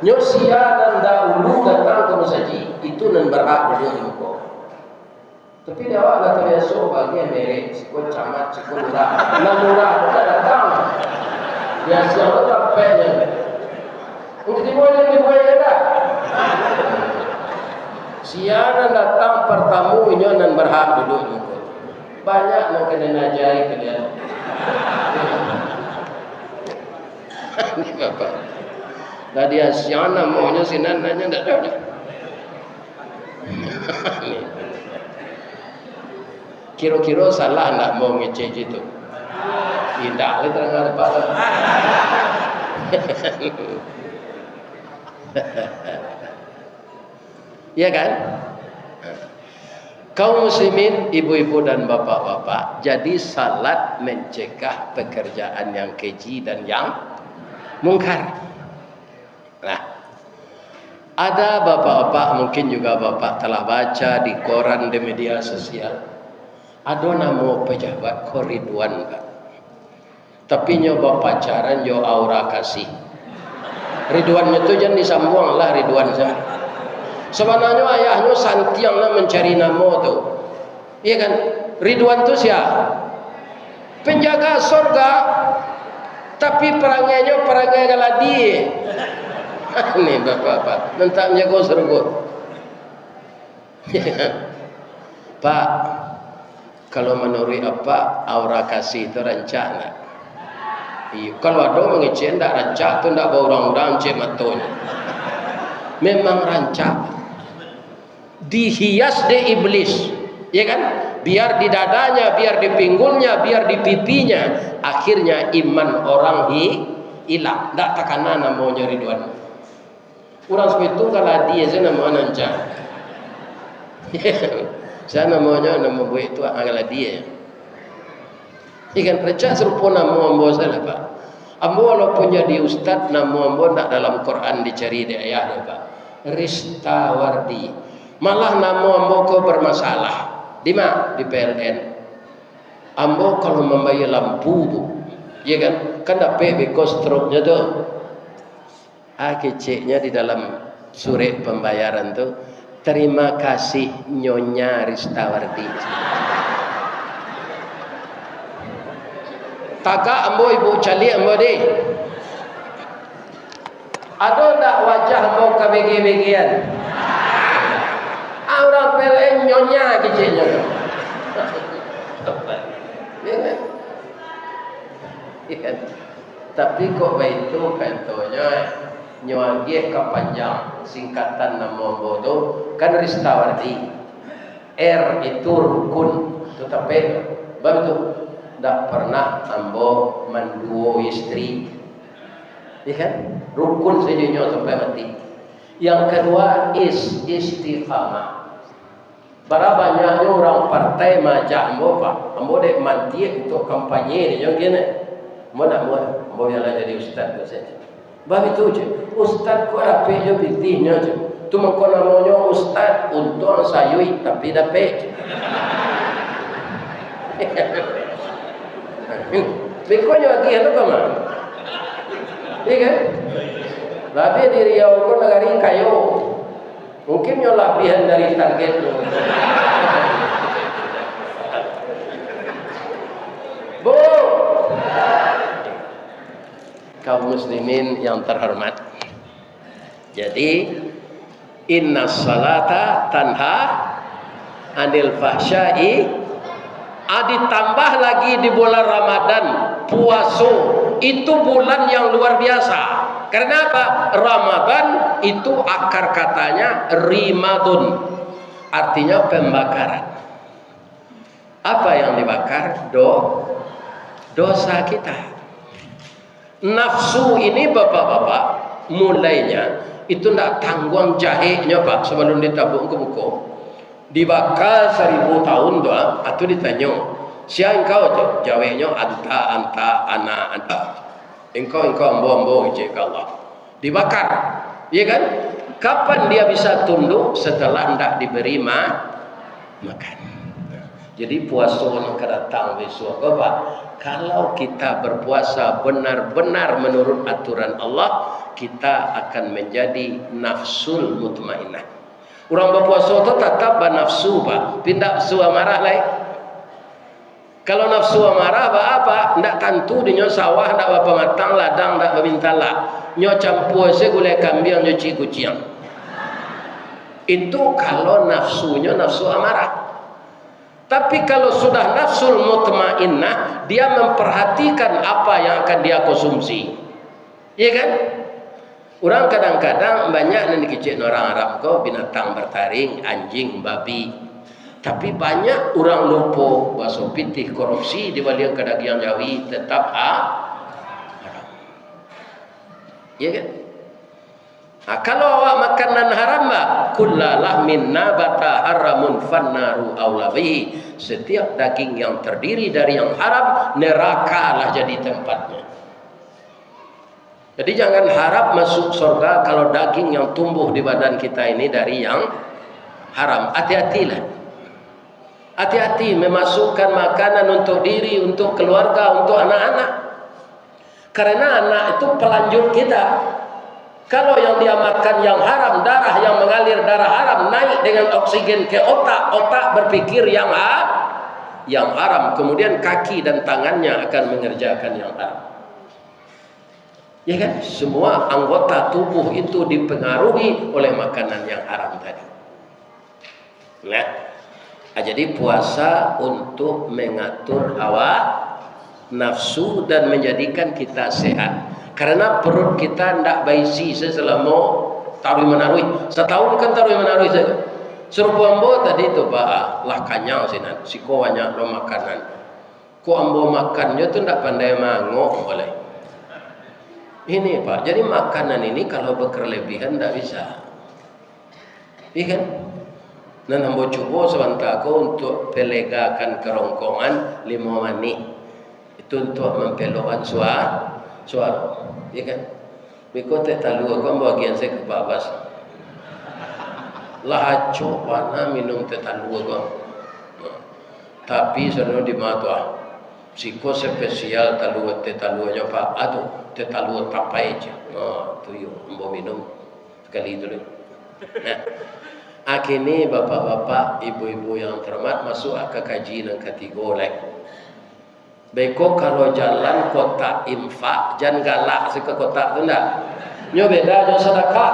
Nyosia dan dahulu datang kamu saja itu nan berhak dia di buku. Tapi dia awak kata biasa bagian merek, sikut camat, sikut murah, murah tidak datang. Biasa orang tampaknya. Untuk dibuat dah. Siaran datang pertamu ini nan berhak duduk juga. Banyak yang kena najari kalian. Ini bapak. Dah dia siana maunya sinan nanya tak ada. Kira-kira salah nak mau ngecek itu. Tidak le terang apa. Ya kan? Kaum muslimin, ibu-ibu dan bapak-bapak, jadi salat mencegah pekerjaan yang keji dan yang mungkar. Nah, ada bapak-bapak, mungkin juga bapak telah baca di koran, di media sosial, ada nama pejabat Ridwan Pak. Tapi nyoba pacaran yo aura kasih. Ridwan itu jangan disambung lah Ridwan saja. Sebenarnya ayahnya Santiang lah mencari nama tu. Iya kan? Ridwan tu siapa? Penjaga surga. Tapi perangainya perangai galadi. Ini bapak-bapak. Nanti menjaga surga. Pak, kalau menurut apa aura kasih itu rancak. Kalau ada mengecek tak rancak tu tak berurang-urang cek matonya. Memang rancak. Dihias de iblis, ya kan? Biar di dadanya, biar di pinggulnya, biar di pipinya. Akhirnya iman orang hilang. Tak takana namanya Ridwan. Orang seperti itu kalau dia saya nama nanca. Saya namanya nama buat itu adalah dia. Ikan rancak serupa nama ambo saya Pak. Ambo walaupun jadi ustaz, nama ambo tak dalam Quran dicari di ayat dia Pak. Ristawardi. Malah nama ambo kau bermasalah. Di mana? Di PLN. Ambo kalau membayar lampu tu, ya kan tak pay because stroke-nya tu. Keceknya di dalam surat pembayaran tu, terima kasih Nyonya Ristawardi. Tagak ambo ibu cali ambo deh. Ada tak wajah ambo kebegi-begian? Orang PLN nyonya kecilnya. Ya. Tapi kok begitu contohnya nyonya kepanjang singkatan nama bodo kan Ristawardi. R itu rukun, tetapi betul tak pernah ambo menduo istri. Ya kan? Rukun saja sampai mati. Yang kedua istiqamah. Bara banyaknya orang partai majak ambo pak, ambo dek mantiek untuk kampanye ni, jangan kena. Ambo yang lah jadi ustaz tu saja. Baik itu je, ustaz kau rapi je pitihnya je. Tu mengko namanya ustaz untuk sayui tapi dapat. Bekonya lagi itu kemana? Iya kan? Tapi di Riau pun negari kayu. Mungkin nyo lapihan dari target lo. Bu, kaum muslimin yang terhormat. Jadi inna salata tanha anil fahsyai. Ditambah lagi di bulan Ramadan, puasa itu bulan yang luar biasa. Karena apa? Ramadan itu akar katanya rimadun, artinya pembakaran. Apa yang dibakar? Dosa kita. Nafsu ini bapak-bapak, mulainya itu tidak tanggung jahenya pak sebelum ditabung ke buku. Dibakar 1000 tahun doa atau ditanya siapa engkau jawabnya anta ana engkau ambo ijek Allah dibakar, ya kan? Kapan dia bisa tunduk? Setelah hendak diberi makan. Jadi puasa yang kedatang besok apa? Kalau kita berpuasa benar-benar menurut aturan Allah, kita akan menjadi nafsul mutmainnah. Orang berpuasa itu tetap bernafsu pak, pindah nafsu amarah lain. Kalau nafsu amarah apa? Ndak tentu di nyo sawah, ndak apa matang ladang, ndak bintala. Nyo campur se gulai kambing, nyuci kucing. Itu kalau nafsunya nafsu amarah. Tapi kalau sudah nafsul mutmainnah, dia memperhatikan apa yang akan dia konsumsi. Iya kan? Orang kadang-kadang banyak yang dikecil orang Arab kau binatang bertaring, anjing, babi. Tapi banyak orang lupa bahasa pitih korupsi di balik kedagian Jawi tetap haram. Ya kan? Nah, kalau awak makanan haram bah, kullalah min nabata haramun fannaru aulawi. Setiap daging yang terdiri dari yang haram, neraka lah jadi tempatnya. Jadi jangan harap masuk surga kalau daging yang tumbuh di badan kita ini dari yang haram. Hati-hatilah. Hati-hati memasukkan makanan untuk diri, untuk keluarga, untuk anak-anak. Karena anak itu pelanjut kita. Kalau yang dia makan yang haram, darah yang mengalir darah haram naik dengan oksigen ke otak, otak berpikir yang haram. Kemudian kaki dan tangannya akan mengerjakan yang haram. Ya kan? Semua anggota tubuh itu dipengaruhi oleh makanan yang haram tadi. Nah, jadi puasa untuk mengatur hawa nafsu dan menjadikan kita sehat. Karena perut kita tidak baisi selama taruh menarui. Setahun kan taruh menarui saja. Serupa ambo tadi tu pak, lah kanyang sinan. Siko banyak lo makanan. Ko ambo makannya tu tidak pandai mangok boleh. Ini pak, jadi makanan ini kalau berkelebihan tidak bisa. Iya kan? Dan ambo coba sebentar ko untuk pelegakan kerongkongan 5 menit. Itu untuk mempelokan suara. Iya kan? Biko tak tahu aku bagian saya ke babas. Lah coba na minum tak tahu aku. Tapi sebenarnya di mata siko spesial talunya pak. Aduh, talu tapai aja. Tu yo, ambo minum sekali itu. Nah, akhirnya bapak-bapak, ibu-ibu yang terhormat masuk ke kaji yang ketiga lagi. Beko kalau jalan kotak infak, jangan galak ke kotak tu enggak. Nyo beda dengan sedekah.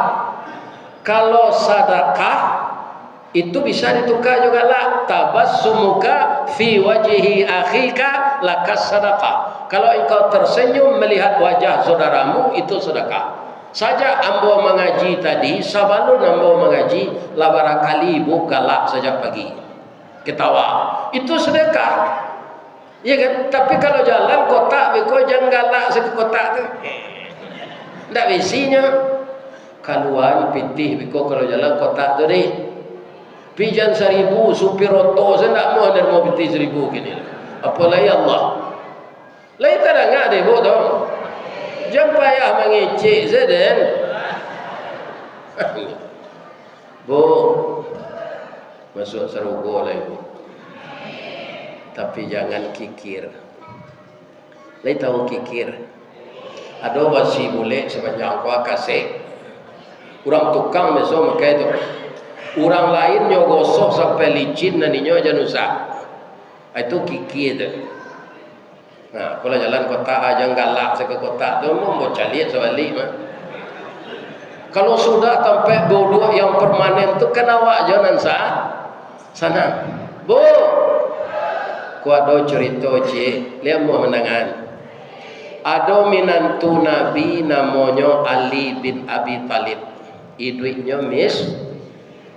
Kalau sedekah itu bisa ditukar juga lah. Tabassumuka fi wajhi akhika lakas sedekah. Kalau engkau tersenyum melihat wajah saudaramu itu sedekah. Saja ambo mengaji tadi, sebelum ambo mengaji, lah barangkali ibu galak sejak pagi. Ketawa. Itu sedekah. Ya kan? Tapi kalau jalan kotak, beko jangan galak ke kotak tu. Tak bisinya. Kaluan pitih beko kalau jalan kotak tu deh. Pijan 1.000 supir oto saya tak mau ada mau beti 1.000 kini. Apalagi Allah. Lai tak ada deh bu dong. Jangan payah mengecek saya. Bu, masuk serugo lah ibu. Tapi jangan kikir. Lai tahu kikir. Ada wasi boleh sepanjang kau kasih. Orang tukang besok makai itu. Orang lain nyo gosok sampai licin naninya aja nusak. Itu kikir tu. Nah, kalau jalan kota aja galak ke kota tu mau cari sebalik mah. Kalau sudah sampai bodoh yang permanen tu kan awak jangan sana. Bu, kuado cerita cik, lihat mau menangan. Ada minantu Nabi namanya Ali bin Abi Talib. Iduitnya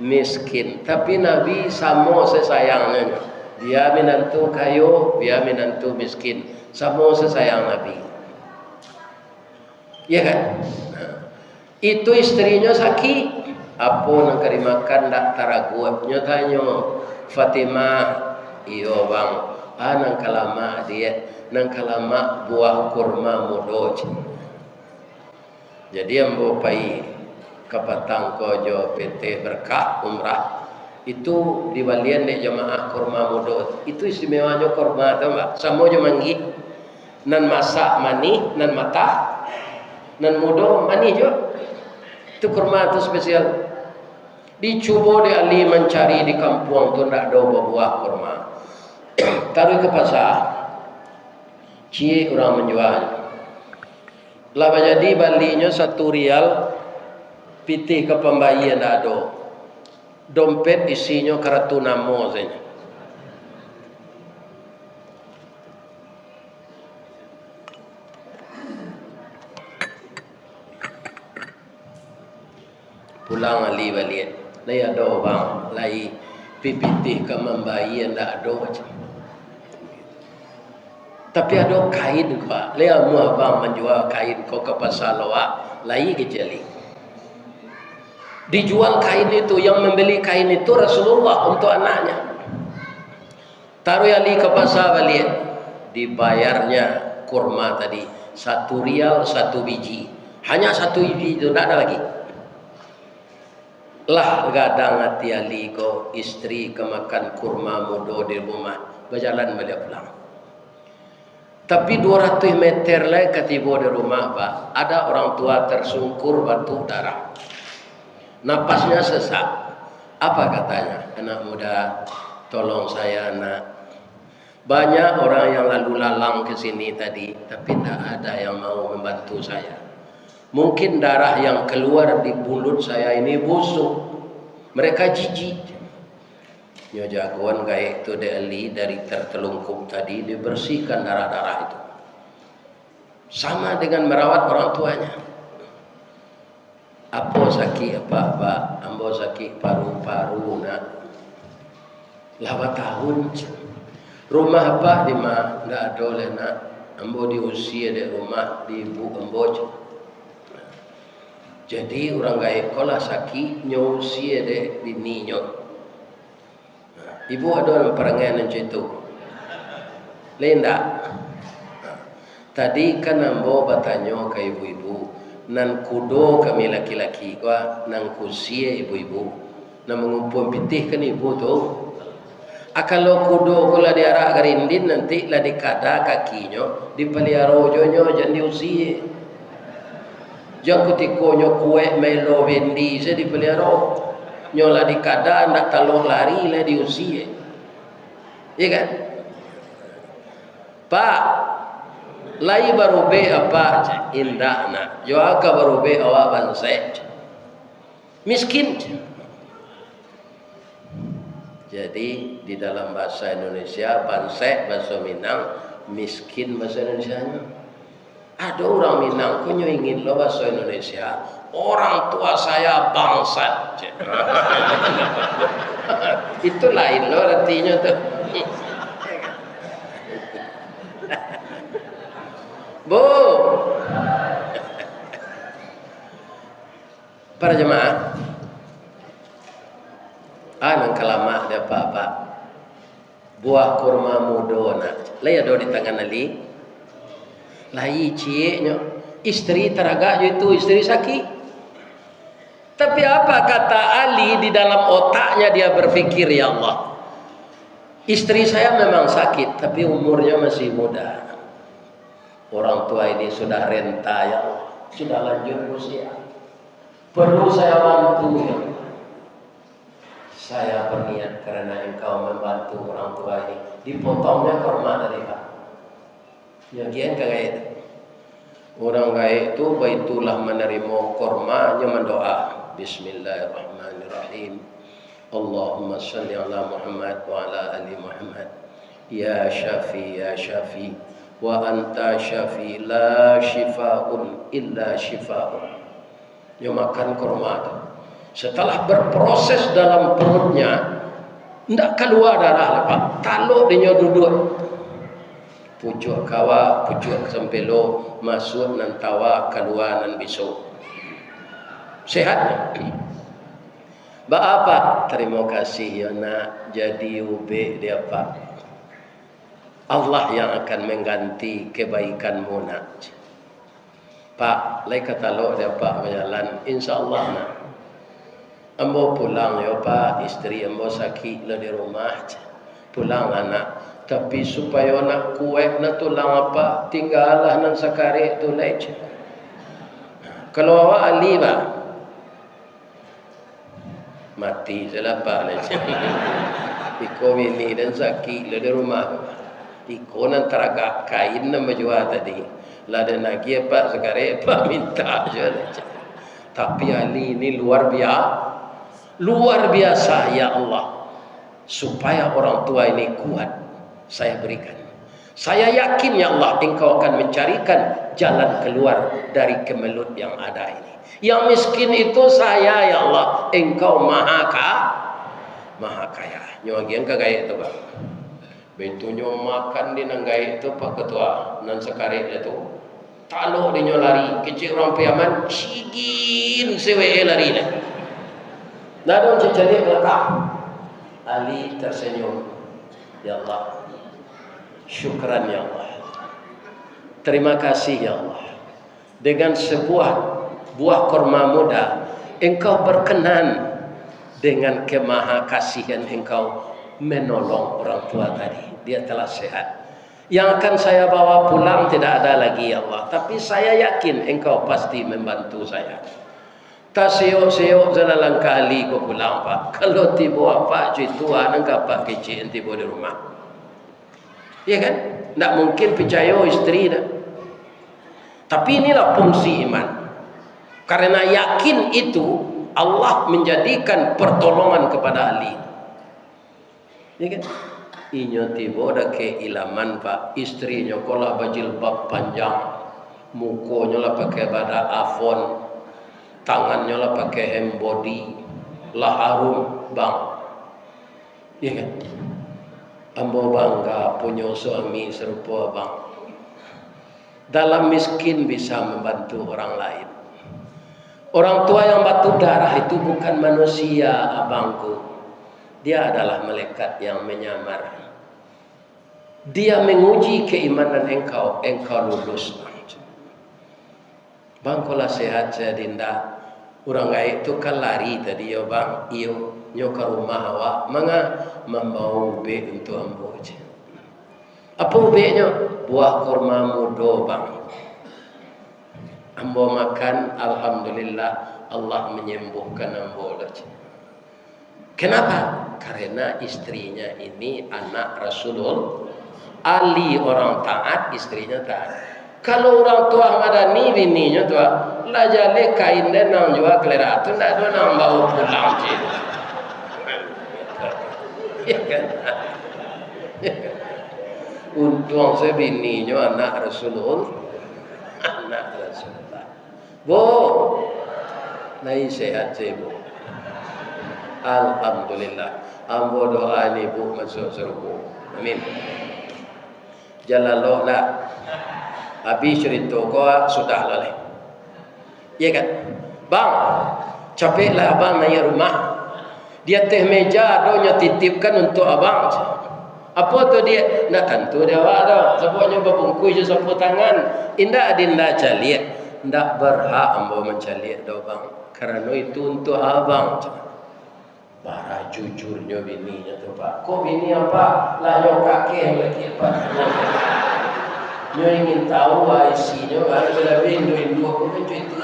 miskin, tapi Nabi sama sesayangnya. Dia menantu kayu, dia menantu miskin, sama sesayang Nabi. Ya kan? Itu istrinya sakit. Apa nak kari makan tak taragut. Nyatanya Fatimah, iyo bang, nang kalama dia, nang kalama buah kurma mudoj. Jadi ambo pai kapatang kojo PT Berkah Umrah itu di balian dek jamaah kurma mudot. Itu istimewanya kurma tu mbak. Samo je manggi nan masak mani nan mata nan mudo mani jo. Itu kurma tu spesial. Dicuba de Ali mencari di kampung tu ndak ada buah kurma. Taruh ke pasar. Cie orang menjual. Lama jadi balinya 1 rial. Pitih ke pembagian ada. Dompet isinya kartu nama saja. Pulang Ali balik. Lai ada bang, lai pipitih ke pembagian tak ada macam. Tapi ada kain pak. Lai amu abang menjual kain kau ke pasar lawak, lai kecili. Dijual kain itu, yang membeli kain itu Rasulullah untuk anaknya. Taruh Ali ke pasar balik, dibayarnya kurma tadi 1 rial 1 biji. Hanya 1 biji itu, tidak ada lagi. Lah gadang hati Ali ko istri ke makan kurma mudo di rumah, berjalan balik pulang. Tapi 200 meter lagi ketiba di rumah pak, ada orang tua tersungkur batuk darah. Napasnya sesak. Apa katanya? Anak muda, tolong saya nak. Banyak orang yang lalu lalang ke sini tadi, tapi tidak ada yang mau membantu saya. Mungkin darah yang keluar di mulut saya ini busuk. Mereka jijik. Nyo jagoan kayak itu dari tertelungkup tadi dibersihkan darah-darah itu. Sama dengan merawat orang tuanya. Apa sakit apa ambo sakit paru-paru nak 8 tahun rumah apa di mah ndak ada le nak ambo diusia di rumah di ibu ambo. Jadi orang gaib kolah sakit nyusia de bininya. Ibu ada perangai macam itu. Lain tak? Tadi kan ambo bertanya ke ibu-ibu. Nan kudo kami laki-laki kwa nan kusia ibu-ibu nan mengumpul pitih kan ibu tu. Kalau kudo kula diarak garindin nanti lah dikada kakinya dipelihara ojonyo jangan diusia. Jangan kutikonyo kue melo bendi saya dipelihara. Nyola dikada nak taloh lari lah diusia. Iya kan? Pak, lai baru be apa indah nak yo aka baru be awak bansai miskin. Jadi di dalam bahasa Indonesia bansai bahasa Minang, miskin bahasa Indonesia nya. Ada orang Minang kunyo ingin lo bahasa Indonesia orang tua saya bangsat. Itu lain lo artinya tuh. Bu, para jemaah, nang kelamak dia pak buah kurma mudo nak laya do di tangan ali lai cieknya istri teraga itu istri sakit. Tapi apa kata Ali di dalam otaknya, dia berpikir, ya Allah, istri saya memang sakit tapi umurnya masih muda, orang tua ini sudah renta ya Allah, sudah lanjut usia, perlu saya bantu ya Allah. Saya berniat karena engkau membantu orang tua ini, dipotongnya kurma dari Pak. Ya kian kayak orang kaya itu baitulah menerima kurmanya mendoa Bismillahirrahmanirrahim Allahumma salli ala Muhammad wa ala ali Muhammad ya syafi wa anta syafi la shifa'un illa shifa'un. Dia makan kurma itu, setelah berproses dalam perutnya tidak keluar darah Pak, taluk dia duduk pucuk kawa, pucuk sempelo, masuk nan tawa, keluar nan besok. Sehat. Bapak, terima kasih ya nak, jadi ube dia Pak. Allah yang akan mengganti kebaikanmu nak. Pak, lai kata lo dia Pak berjalan, insya-Allah nak. Ambo pulang ya Pak, istri ambo sakit lo di rumah. Pulang anak. Tapi supaya nak kuat nak tulang apa tinggallah nan sakare tu lej. Kalau awak ali ba mati selapa lej. Iko ini dan sakit le di rumah. Iko nan teraga kain nama jua tadi. Lada lagi apa sakare apa minta je lej. Tapi ali ini luar biasa ya Allah. Supaya orang tua ini kuat, saya berikan. Saya yakin ya Allah, engkau akan mencarikan jalan keluar dari kemelut yang ada ini. Yang miskin itu saya ya Allah, engkau maha kaya. Nyogian kagaya itu Pak. Betunya makan di nanggai itu Pak Ketua, nan sekare itu. Talo di nyolari, kecil orang piaman, cigin sewe lari lah. Nadon cecali belakang. Ali tersenyum, ya Allah, syukran ya Allah, terima kasih ya Allah, dengan sebuah buah kurma muda engkau berkenan dengan kemahakasihan engkau menolong orang tua tadi, dia telah sehat. Yang akan saya bawa pulang tidak ada lagi ya Allah, tapi saya yakin engkau pasti membantu saya. Tak seok-seok jalan kali kau pulang Pak. Kalau tiba apa cuy tua nangkap Pak kecil tiba di rumah. Ya kan? Tak mungkin percaya istri dah. Tapi inilah fungsi iman. Karena yakin itu Allah menjadikan pertolongan kepada Ali. Ya kan? Inyo tiba dah keilaman Pak. Istrinya kolah bajilbab panjang, mukonya lah pakai bada afon, tangannya lah pakai hem body, lah harum bang. Ya kan? Ambo bangga punya suami serupa bang. Dalam miskin bisa membantu orang lain. Orang tua yang batu darah itu bukan manusia abangku. Dia adalah malaikat yang menyamar. Dia menguji keimanan engkau lulus. Bang kalau sehat saya dinda. Orang gaya itu kan lari tadi ya bang, iyo nyoka rumah awak, manga membawa ube untuk ambo je. Apa ubenya? Buah kurma mudo bang. Ambo makan, alhamdulillah Allah menyembuhkan ambo je. Kenapa? Karena istrinya ini anak Rasulullah. Ali orang taat, istrinya taat. Kalau orang tua madani bininya tua, lah jale kain dan nang jual kelera tu ndak ada nang bawa pulang je. Ya kan? Untung saya bininya anak Rasulullah, Bu, naik sehat saya bu. Alhamdulillah. Ambo doa ini bu masuk surga. Amin. Jalan lo lah. Habis cerita kau sudah lalai. Ya kan? Bang, capeklah abang naik rumah. Dia teh meja donya titipkan untuk abang. Apa tu dia? Nak tentu dia awak dah. Sebabnya berbungkus je sapu tangan. Indah adinda caliak. Ndak berhak ambo mencaliak dah bang. Kerana itu untuk abang. Bara jujurnya bininya tu pak. Kok bini apa? Lah yo kakek lagi pak. Nyo ingin tahu isinya, harus lebih Indo itu.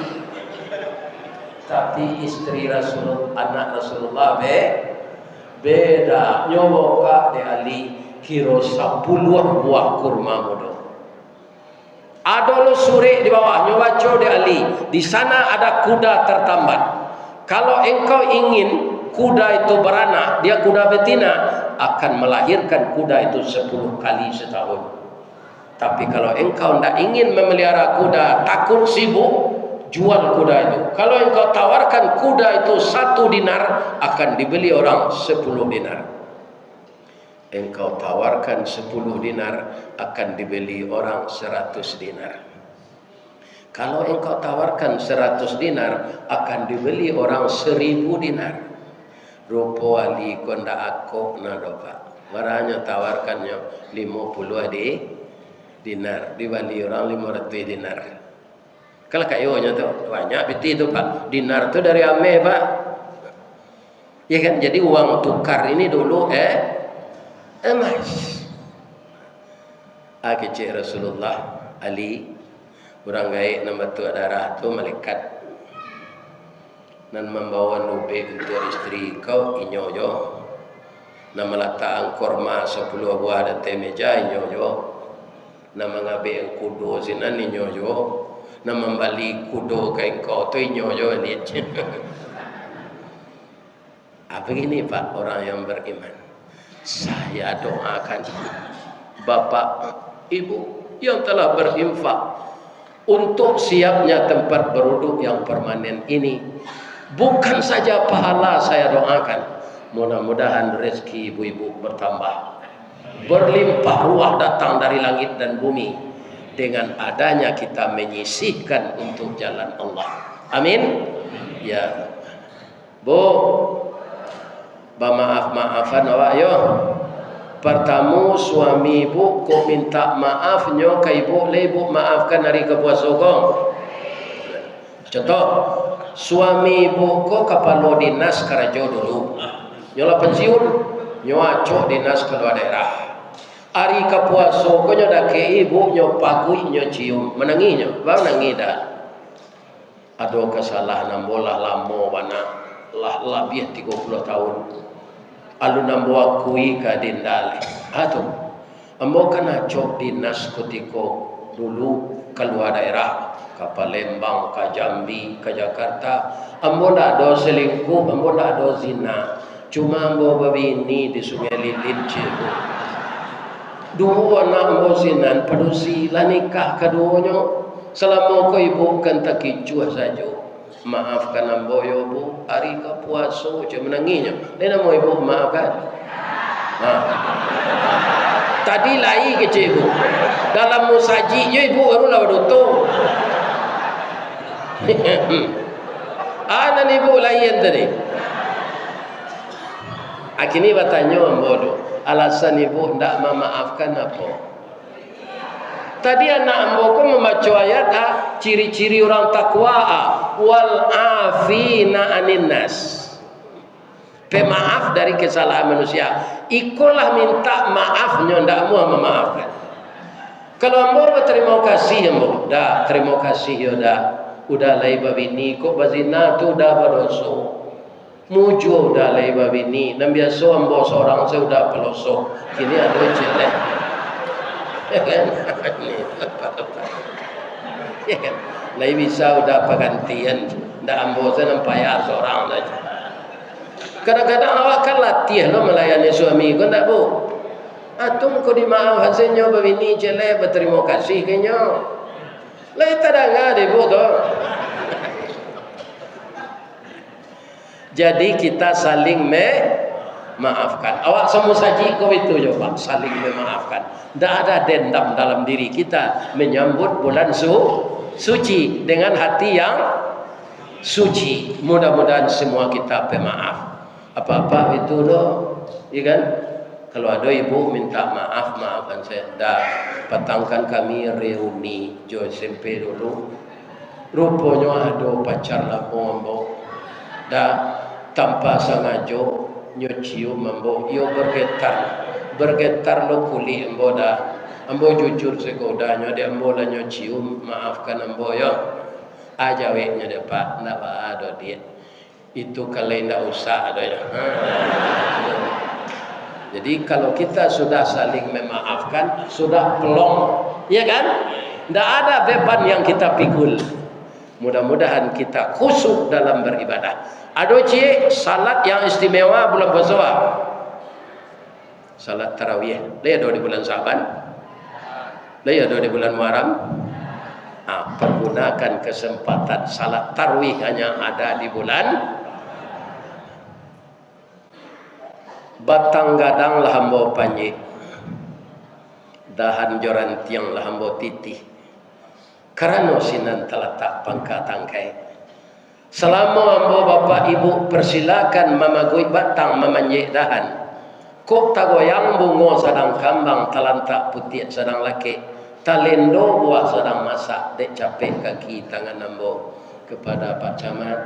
Tapi istri Rasulullah, anak Rasulullah beda. Nyo boka de Ali kiro 10 buah kurma mudo. Ada lo suri di bawah nyo baca de Ali. Di sana ada kuda tertambat. Kalau engkau ingin kuda itu beranak, dia kuda betina, akan melahirkan kuda itu 10 kali setahun. Tapi kalau engkau tidak ingin memelihara kuda, takut sibuk, jual kuda itu. Kalau engkau tawarkan kuda itu 1 dinar, akan dibeli orang 10 dinar. Engkau tawarkan 10 dinar, akan dibeli orang 100 dinar. Kalau engkau tawarkan 100 dinar, akan dibeli orang 1000 dinar. Rupo Ali konda aku nadopa. Marahnya tawarkannya 50 dinar, dibali orang 500 dinar. Kalau kayaknya tu banyak beti tu pak. Dinar tu dari ame pak. Ya kan, jadi uang tukar ini dulu emas. Kecil Rasulullah Ali orang gaib nama tu darah tu malaikat dan membawa nube untuk istri kau inyoyo. Nama letak korma 10 buah dan meja inyoyo. Nama ngabe kudo sinan inyoyo. Nama membali kudo ke engkau tu inyoyo ni. Begini pak orang yang beriman. Saya doakan bapak, ibu yang telah berinfak untuk siapnya tempat beruduk yang permanen ini. Bukan saja pahala saya doakan. Mudah-mudahan rezeki ibu-ibu bertambah. Berlimpah ruah datang dari langit dan bumi. Dengan adanya kita menyisihkan untuk jalan Allah. Amin. Ya. Bu, maaf-maafan awak yo. Pertama suami ibu ko minta maaf nyo ke ibu, le ibu maafkan hari kepuasogong. Contoh, suami ibu ko kapalo dinas Karajo dulu. Nyola pensiun, nyo acok dinas keluar daerah. Hari kepuaso ko nyo dak ke ibu nyo pagui nyo cium, menangi nyo, bang nangi dah. Ado kesalahan ambolah lamo bana lah lebih 30 tahun. Alu nambo akui ka dindale. Atu ambo kana cok dinas kutiko dulu keluar daerah ke Palembang, ke Jambi, ke Jakarta. Ambo ndak ada selingkuh, ambo ndak ada zina. Cuma ambo babini di Sungai Lilin cibu. Dua anak ambo sinan padusi lah nikah keduanya. Selama ko ibu kan takicua saja. Maafkan ambo yo bu, hari kepuaso je menanginya. Lena mau ibu maafkan. Tadi lai kecil ibu. Dalam musaji je ibu baru lah berdutung. Anak ibu lain tadi. Akhirnya bertanya ambo do, alasan ibu ndak memaafkan apa? Tadi anak ambo ko membaca ayat ciri-ciri orang takwa wal afina anin nas. Pemaaf dari kesalahan manusia. Ikulah minta maafnya ndak mau memaafkan. Kalau ambo berterima kasih ambo, dah terima kasih ya dah. Udah lai babini kok bazina tu dah berdosa. Mujo udah lai babini. Dan biasa ambo seorang saya udah pelosok. Kini ada jelek. Ya kan? Ya kan? Lai bisa udah pergantian. Ndak ambo saya nampak ya seorang saja. Kadang-kadang awak kan latih lo melayani suami kau tak bu? Atung kau dimaaf hasilnya begini jelek berterima kasih kenya. Lai tak dengar deh bu tu. Jadi kita saling memaafkan. Awak semua saji kau itu coba saling memaafkan. Tidak ada dendam dalam diri kita menyambut bulan suci dengan hati yang suci. Mudah-mudahan semua kita pemaaf. Apa-apa itu loh, iya kan? Kalau ada ibu minta maaf, maafkan saya. Dah petangkan kami reuni jo SMP dulu. Rupanya ada pacar lama ambo. Dah tanpa sengaja nyocium ambo. Yo bergetar lo kulit ambo dah. Ambo jujur segodanya dia ambo lah nyocium, maafkan ambo yo. Aja weknya dia pak, nak ada dia. Itu kalau tidak usah ada ya. Jadi kalau kita sudah saling memaafkan, sudah pelong, ya kan? Tidak ada beban yang kita pikul. Mudah-mudahan kita khusyuk dalam beribadah. Ada salat yang istimewa bulan puasa. Salat tarawih. Dia ada di bulan Syaban. Dia ada di bulan Muharram. Pergunakan kesempatan salat tarawih hanya ada di bulan batang gadang lah hambo panji, dahan joran tiang lah hambo titih, karena sinan teletak pangkat tangkai. Selama hambo bapak ibu persilakan memagui batang memanjik dahan. Kok tagoyang bungo sedang kambang talantak putih sedang laki, talendo buah sedang masak, dek capek kaki tangan hambo. Kepada Pak Camat,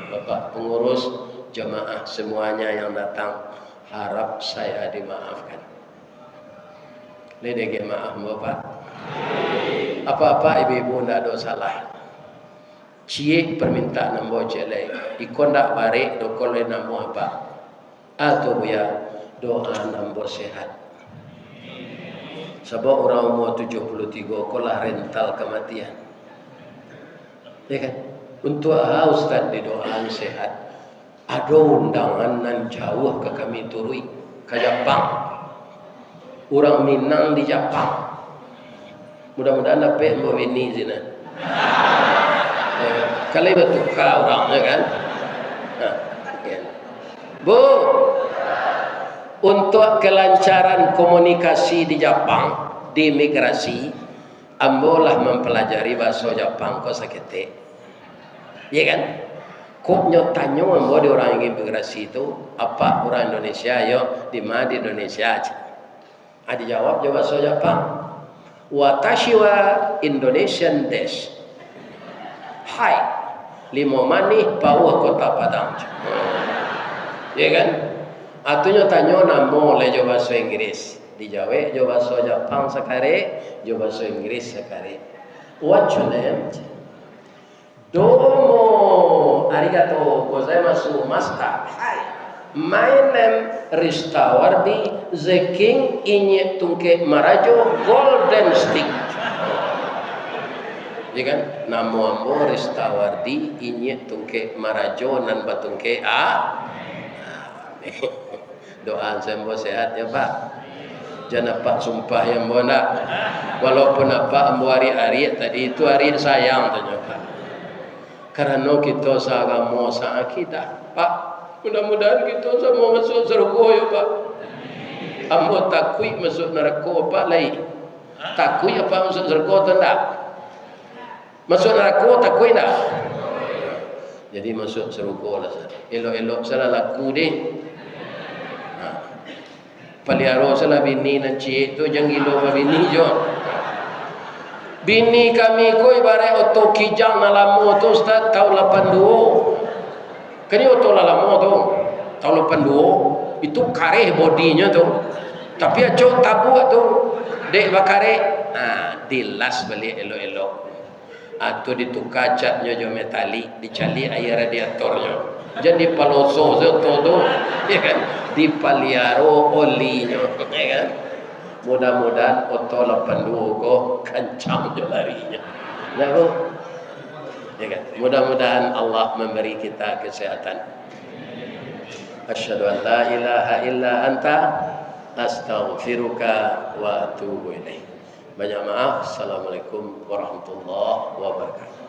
Bapak pengurus, jemaah semuanya yang datang, harap saya dimaafkan. Ledege maaf Bapak. Apa-apa ibu-ibu tidak ada salah. Cie permintaan nambo celai. Ikon tak barik dokole nambo apa? Atau ya doa nambo sehat. Sebab orang umur 73 kolah rental kematian. Ya kan? Untuk Ustaz di doaan sehat. Ada undangan nan jauh ke kami turui ke Jepang. Orang Minang di Jepang. Mudah-mudahan dapat mbak ini sini. Kalau betul kau orangnya kan. Bu, untuk kelancaran komunikasi di Jepang, di imigrasi, ambolah mempelajari bahasa Jepang kau sakit. Ya kan? Kok nyotanyo ambo di orang yang imigrasi itu apa orang Indonesia yo di mana di Indonesia aja. Adi jawab bahasa Jepang. Watashi wa Indonesian desu. Hai, limo mani pauh kota Padang. Ya kan? Atunya tanyo namo le bahasa Inggris. Dijawe bahasa Jepang sekare, bahasa Inggris sekare. What your name? Domo, arigatou gozaimasu, master. Hi, my name Ristawardi, the king inye tungke marajo golden stick. Ya kan? Namo ambo Ristawardi inye tungke marajo nan batungke Doa sembo sehat ya Pak. Jangan Pak sumpah yang bona. Walaupun apa ambo hari-hari tadi itu hari sayang tanya Pak. Karena kita seagama kita, Pak. Mudah-mudahan kita semua masuk surga ya Pak. Ambo takui masuk neraka Pak lain. Takui apa masuk surga tidak? Masuk neraka takui tidak? Jadi masuk surga lah. Elok-elok salah laku deh. Paliaro salah bini na cik tu jangan gilo ba bini jo. Bini kami ko ibarat oto kijang na lamo tu Ustaz tahun 82. Kani oto la lamo tu tahun 82 itu kareh bodinya tu. Tapi acok tabu tu dek bakare dilas balik elok-elok. Atau ditukar catnya jo metalik, dicali air radiatornya. Jadi paloso tu ya kan, dipaliaro olinya ya kan. Mudah-mudahan oto 82 kok kencang je larinya. Nah, ya kan? Mudah-mudahan Allah memberi kita kesehatan. Asyhadu an la ilaha illa anta astaghfiruka wa atubu ilaik. Banyak maaf. Assalamualaikum warahmatullahi wabarakatuh.